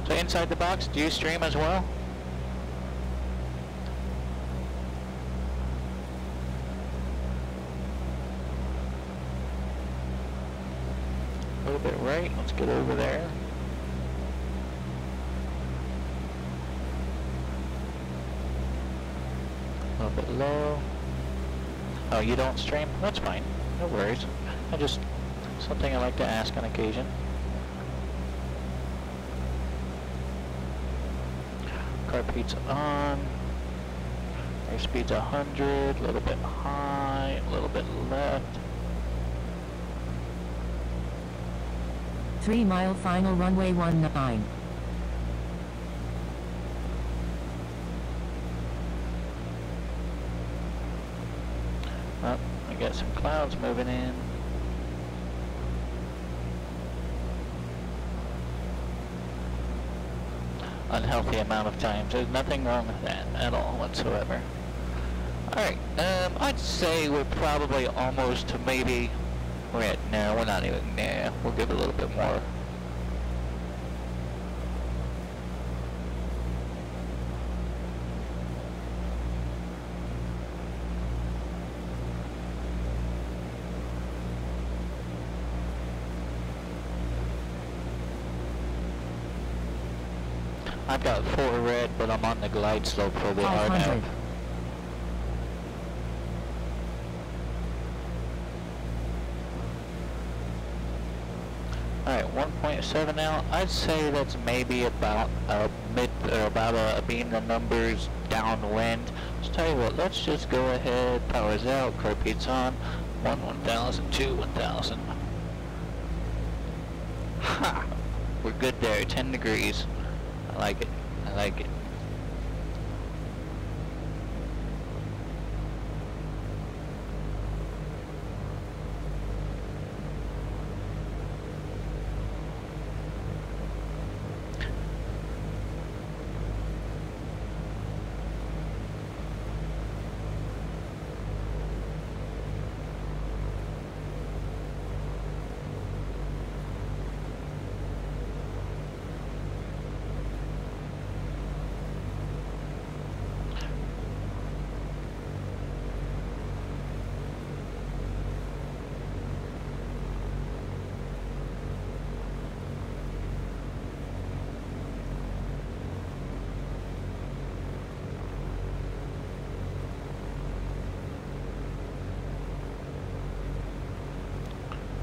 So inside the box, do you stream as well? A little bit right, let's get over there. A little bit low. Oh, you don't stream? That's fine, no worries. Something I like to ask on occasion. Car speed's on. Airspeed's 100, a little bit high, a little bit left. 3 mile final runway 19. Oh, we got some clouds moving in. Unhealthy amount of times. There's nothing wrong with that at all whatsoever. Alright, I'd say we're probably almost to maybe, no, we're not even there. We'll give it a little bit more. I've got 4 red, but I'm on the glide slope for the RNAV. 0.7 now. I'd say that's maybe about being the numbers downwind. So tell you what, let's just go ahead, powers out, carpeets on, 1000, 1000. Ha! We're good there, 10 degrees. I like it, I like it.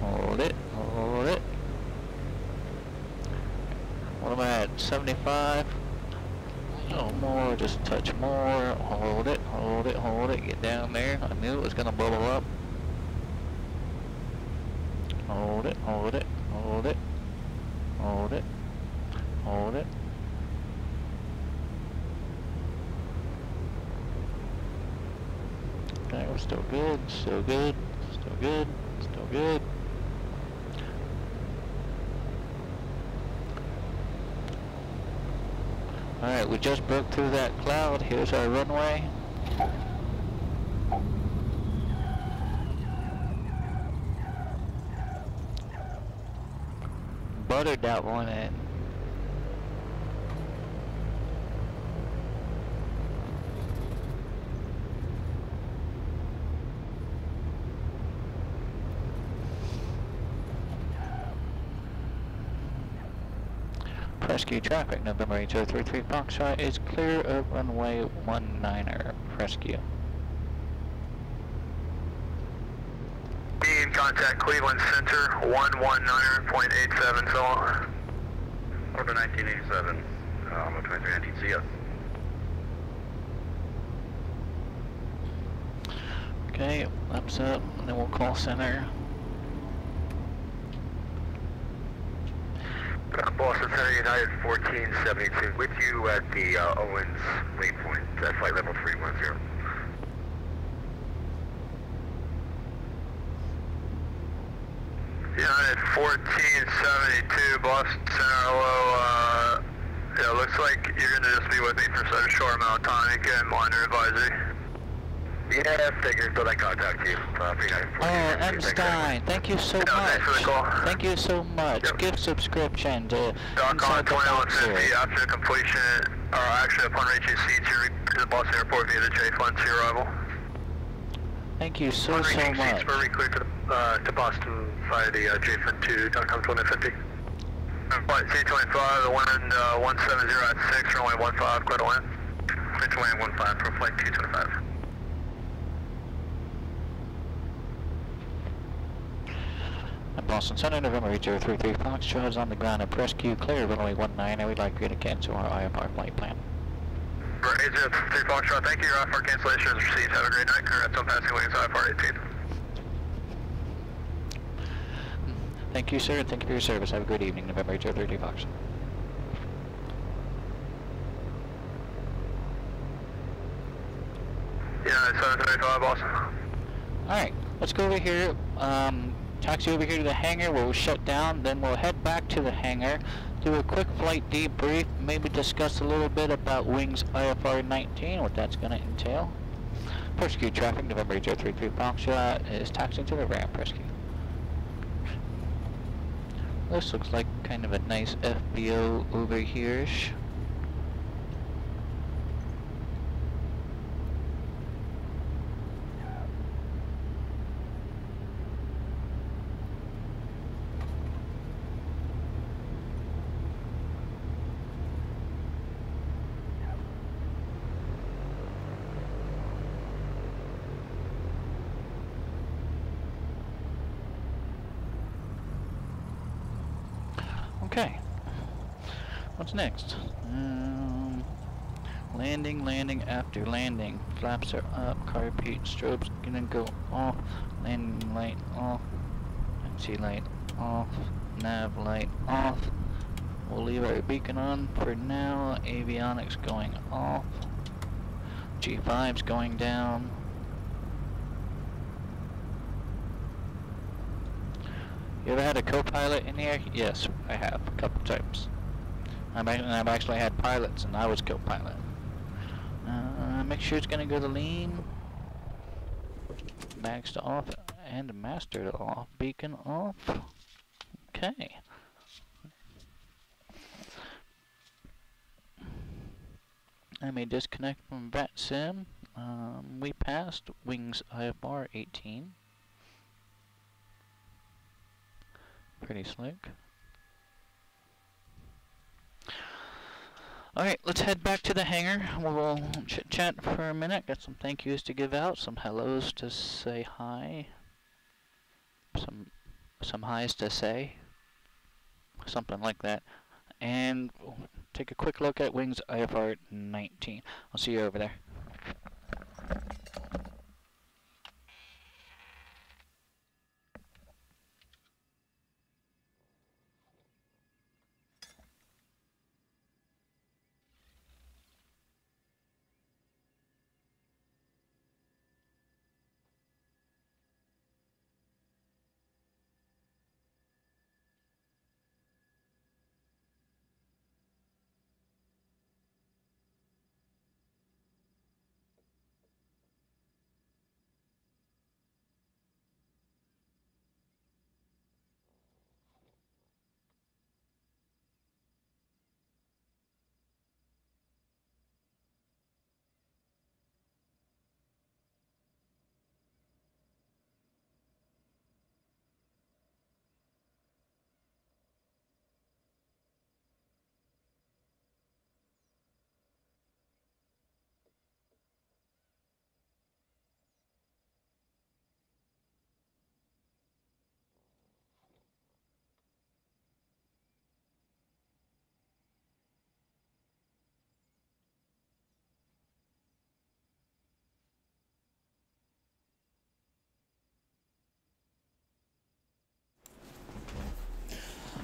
Hold it, hold it. What am I at? 75? No more, just a touch more. Hold it, hold it, hold it. Get down there. I knew it was gonna bubble up. Hold it, hold it, hold it. Hold it, hold it. Okay, we're still good, still good, still good, still good. Alright, we just broke through that cloud. Here's our runway. Buttered that one in. Rescue traffic, November 8033 Foxtrot is clear of runway 19er. Rescue. Be in contact Cleveland Center, 119.87, so on. Order 1987, 2319, see ya. Okay, laps up, and then we'll call center. Boston Center, United 1472, with you at the Owens waypoint, flight level 310. United 1472, Boston Center, hello, yeah, looks like you're going to just be with me for such a short amount of time. You can monitor advisory. Yeah, figured, but I contact you. Einstein, thank you so much. Thanks for the call. Thank you so much. Yep. Gift subscription to Inside 2150 after completion, or actually upon reaching C2 to the Boston Airport via the J Fund to your arrival. Thank you so much. Seats were re-cleared to Boston via the J Fund to .com 2050. Flight C25, the wind 170 at 6, runway 15, clear to land. Clear to land 15 for flight 225. At Boston Center, November 8033 Foxtrot is on the ground at Rescue, clear runway 19, and we'd like you to cancel our IFR flight plan. 8033 Foxtrot, thank you. Your IFR cancellation is received. Have a great night. Congrats on passing wings IFR-18. Thank you, sir, and thank you for your service. Have a good evening, November 8033 Foxtrot. Yeah, 735 Boston. Alright, let's go over here. Taxi over here to the hangar, we'll shut down, then we'll head back to the hangar, do a quick flight debrief, maybe discuss a little bit about Wings IFR-19, what that's going to entail. Rescue traffic, November 8033 Foxtrot is taxiing to the ramp. Rescue. This looks like kind of a nice FBO over here-ish. Okay. What's next? Landing after landing. Flaps are up, car repeat, strobes gonna go off, landing light off, MC light off, nav light off. We'll leave our beacon on for now. Avionics going off. G5's going down. You ever had a co-pilot in the air? Yes, I have, a couple times. I've actually had pilots and I was co-pilot. Make sure it's gonna go to lean. Mags to off and master to off. Beacon off. Okay. I may disconnect from VATSIM. We passed wings IFR-18. Pretty slick. Alright, let's head back to the hangar. We'll chit-chat for a minute. Got some thank yous to give out, some hellos to say hi. Some highs to say. Something like that. And we'll take a quick look at wings IFR-19. I'll see you over there.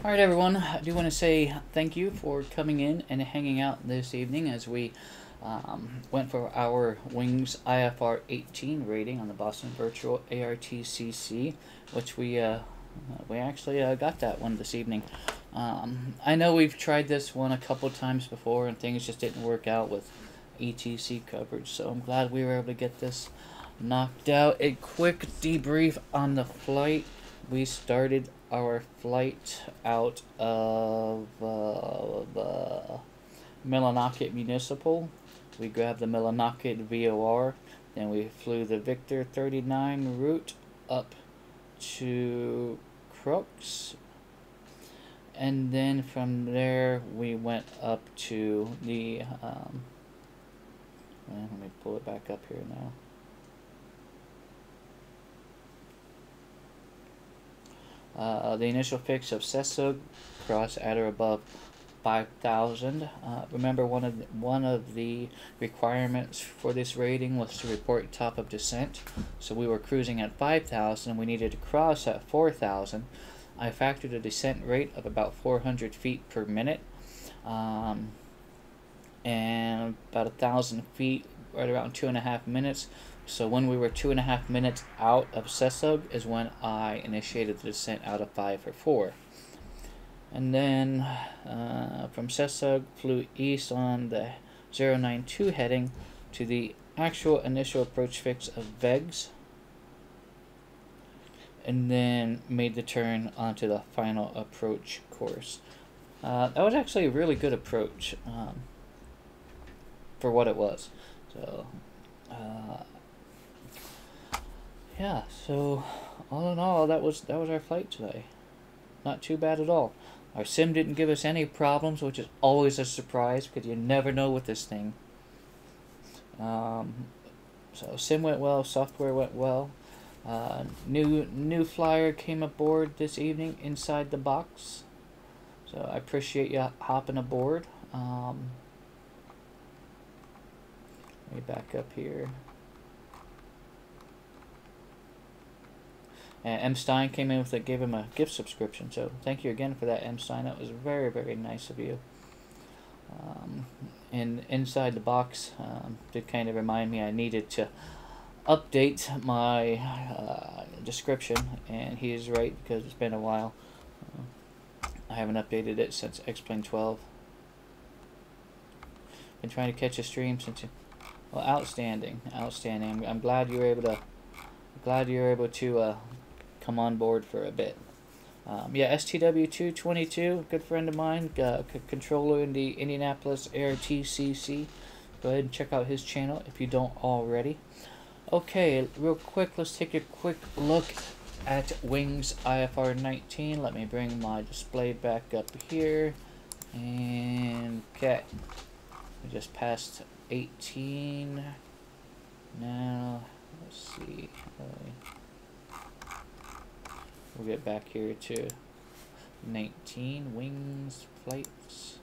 Alright everyone, I do want to say thank you for coming in and hanging out this evening as we went for our Wings IFR-18 rating on the Boston Virtual ARTCC, which we actually got that one this evening. I know we've tried this one a couple times before and things just didn't work out with ETC coverage, so I'm glad we were able to get this knocked out. A quick debrief on the flight. We started our flight out of Millinocket Municipal. We grabbed the Millinocket VOR, then we flew the Victor 39 route up to Crooks, and then from there we went up to the let me pull it back up here now. The initial fix of Sessug, cross at or above 5,000. Remember, one of the requirements for this rating was to report top of descent. So we were cruising at 5,000. We needed to cross at 4,000. I factored a descent rate of about 400 feet per minute, and about 1,000 feet, right around 2.5 minutes. So when we were 2.5 minutes out of Sessug is when I initiated the descent out of 5 or 4. And then from Sessug flew east on the 092 heading to the actual initial approach fix of Vegs, and then made the turn onto the final approach course. That was actually a really good approach for what it was. So yeah, so all in all, that was our flight today. Not too bad at all. Our sim didn't give us any problems, which is always a surprise because you never know with this thing. So sim went well, software went well. New flyer came aboard this evening inside the box. So I appreciate you hopping aboard. Let me back up here. And M. Stein came in with gave him a gift subscription. So thank you again for that, M. Stein. That was very, very nice of you. And inside the box did kind of remind me I needed to update my description, and he is right because it's been a while. I haven't updated it since X-Plane 12. Been trying to catch a stream since you. Well, outstanding, outstanding. I'm glad you were able to come on board for a bit. Yeah, STW222, good friend of mine, controller in the Indianapolis ARTCC. Go ahead and check out his channel if you don't already. Okay, real quick, let's take a quick look at Wings IFR-18. Let me bring my display back up here. And okay, we just passed 18. Now, let's see. We'll get back here to 19 wings flights.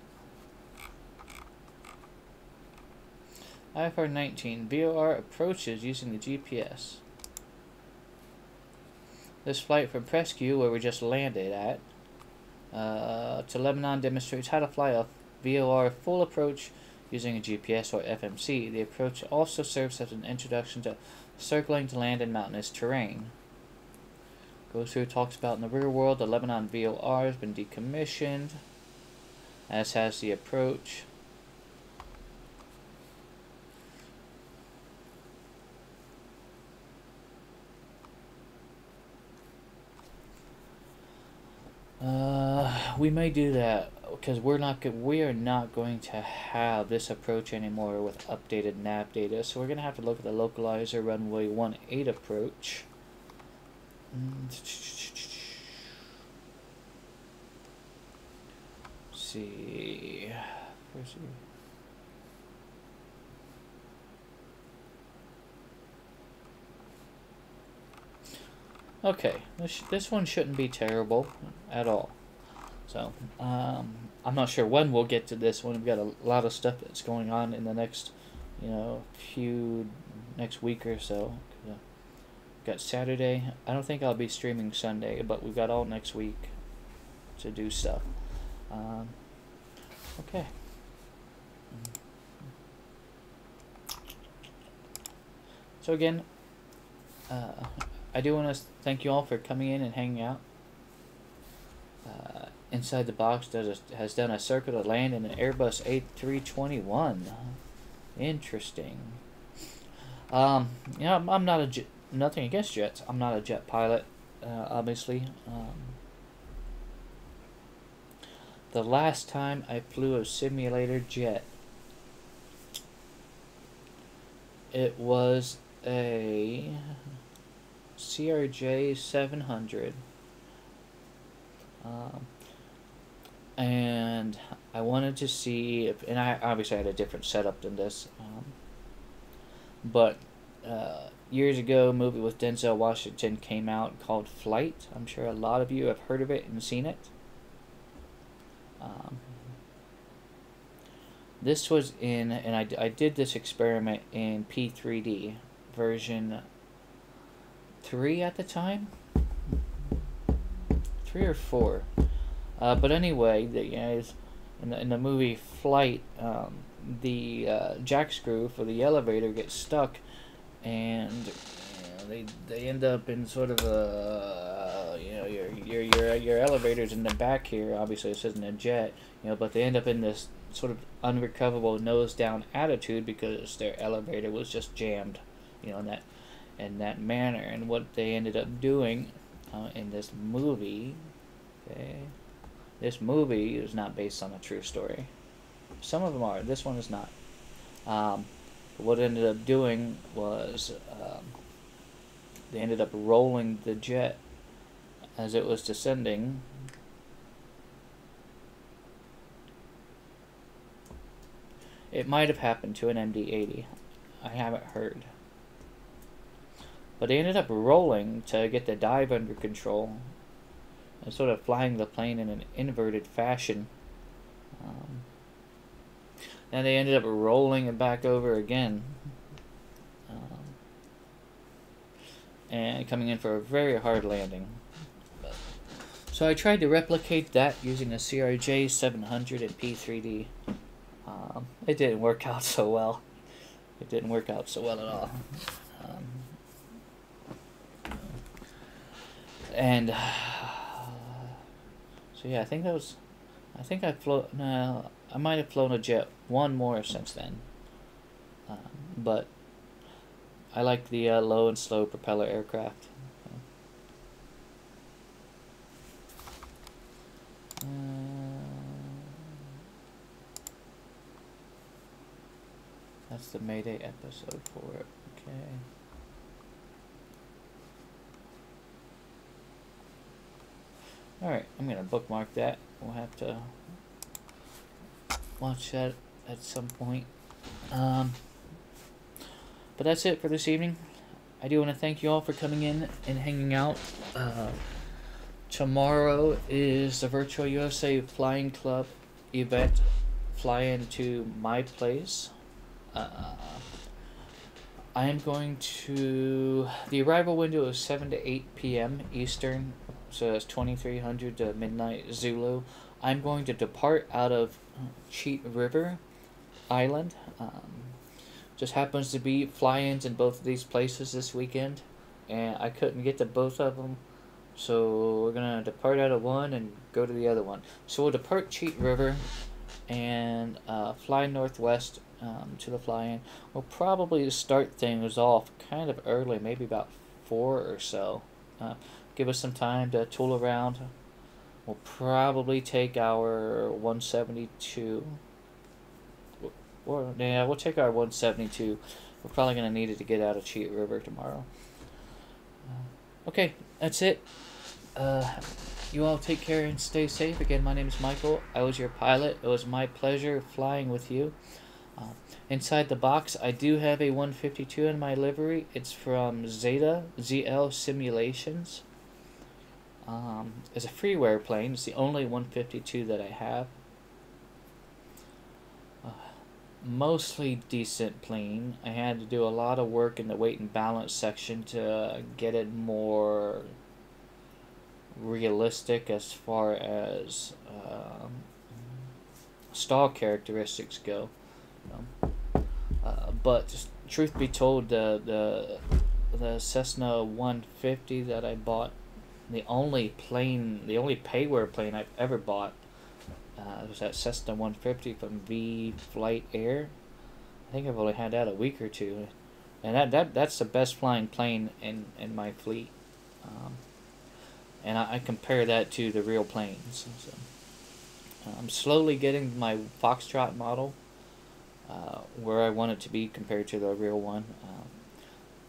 IFR-19 VOR approaches using the GPS. This flight from Presque, where we just landed at, to Lebanon demonstrates how to fly a VOR full approach using a GPS or FMC. The approach also serves as an introduction to circling to land in mountainous terrain. Goes through, talks about in the real world, the Lebanon VOR has been decommissioned, as has the approach. We may do that because we are not going to have this approach anymore with updated nav data. So we're going to have to look at the localizer runway 18 approach. Let's see. Okay, this one shouldn't be terrible at all. So, I'm not sure when we'll get to this one. We've got a lot of stuff that's going on in the next, next week or so. We've got Saturday. I don't think I'll be streaming Sunday, but we've got all next week to do stuff. Okay. So again, I do want to thank you all for coming in and hanging out. Inside the Box has done a circle to land in an Airbus A321. Interesting. I'm not nothing against jets. I'm not a jet pilot, obviously. The last time I flew a simulator jet, it was a CRJ 700. And I wanted to see if, and I obviously had a different setup than this, but years ago a movie with Denzel Washington came out called Flight. I'm sure a lot of you have heard of it and seen it. This was in, and I did this experiment in P3D version 3 at the time, 3 or 4. But anyway, in the movie Flight, the jack screw for the elevator gets stuck, and they end up in sort of a your elevator's in the back here. Obviously, this isn't a jet, but they end up in this sort of unrecoverable nose down attitude because their elevator was just jammed, in that manner. And what they ended up doing in this movie, okay. This movie is not based on a true story. Some of them are. This one is not. But what it ended up doing was they ended up rolling the jet as it was descending. It might have happened to an MD-80. I haven't heard. But they ended up rolling to get the dive under control. and sort of flying the plane in an inverted fashion. And they ended up rolling it back over again. And coming in for a very hard landing. So I tried to replicate that using a CRJ 700 and P3D. It didn't work out so well. It didn't work out so well at all. And so yeah, I think that was. I think I might have flown a jet one more since then. But I like the low and slow propeller aircraft. That's the Mayday episode for it. Okay. Alright, I'm going to bookmark that. We'll have to watch that at some point. But that's it for this evening. I do want to thank you all for coming in and hanging out. Tomorrow is the Virtual USA Flying Club event. Fly into my place. I am going to... The arrival window is 7 to 8 p.m. Eastern. So that's 2300 to midnight Zulu. I'm going to depart out of Cheat River Island. Just happens to be fly-ins in both of these places this weekend, and I couldn't get to both of them, so we're gonna depart out of one and go to the other one. So we'll depart Cheat River and fly northwest to the fly-in. We'll probably start things off kind of early, maybe about 4 or so. Give us some time to tool around. We'll probably take our 172. Yeah, we'll take our 172. We're probably going to need it to get out of Cheat River tomorrow. Okay, that's it. You all take care and stay safe. Again, my name is Michael. I was your pilot. It was my pleasure flying with you. Inside the box, I do have a 152 in my livery. It's from Zeta ZL Simulations. It's a freeware plane. It's the only 152 that I have. Mostly decent plane. I had to do a lot of work in the weight and balance section to get it more realistic as far as stall characteristics go. But truth be told, the Cessna 150 that I bought, the only payware plane I've ever bought, it was that Cessna 150 from V Flight Air. I think I've only had that a week or two, and that's the best flying plane in my fleet. And I compare that to the real planes. So, I'm slowly getting my Foxtrot model where I want it to be compared to the real one,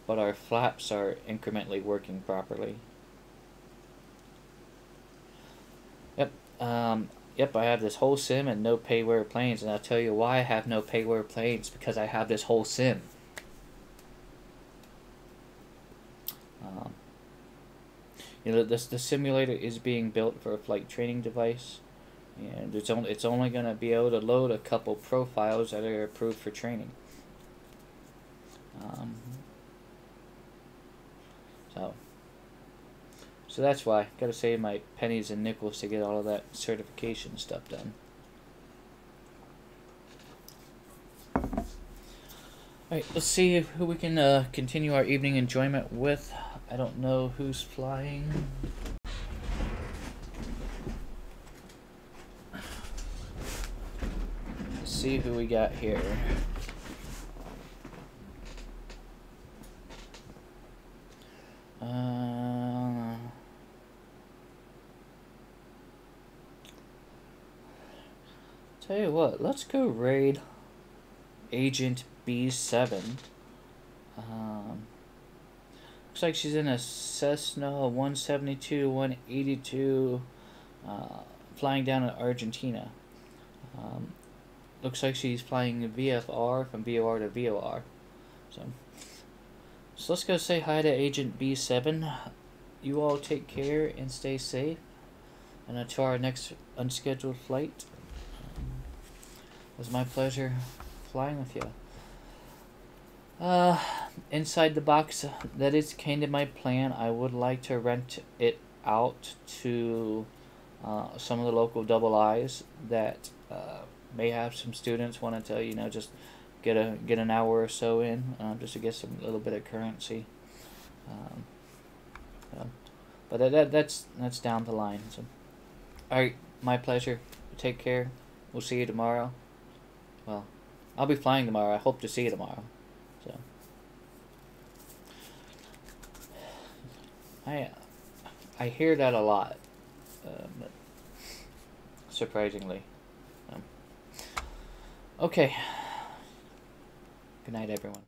but our flaps are incrementally working properly. Yep. Yep, I have this whole sim and no payware planes, and I'll tell you why I have no payware planes, because I have this whole sim. You know, the simulator is being built for a flight training device, and it's only going to be able to load a couple profiles that are approved for training. So that's why. Got to save my pennies and nickels to get all of that certification stuff done. Alright, let's see who we can continue our evening enjoyment with. I don't know who's flying. Let's see who we got here. Tell you what, let's go raid Agent B7. Looks like she's in a Cessna 172, 182, flying down in Argentina. Looks like she's flying VFR from VOR to VOR. So let's go say hi to Agent B7. You all take care and stay safe. And to our next unscheduled flight. It was my pleasure flying with you. Inside the box, that is kind of my plan. I would like to rent it out to some of the local double I's that may have some students wanting to, you know, just get an hour or so in, just to get some little bit of currency. But that's down the line. So, all right, my pleasure. Take care. We'll see you tomorrow. Well, I'll be flying tomorrow. I hope to see you tomorrow. So, I hear that a lot, surprisingly. Okay. Good night, everyone.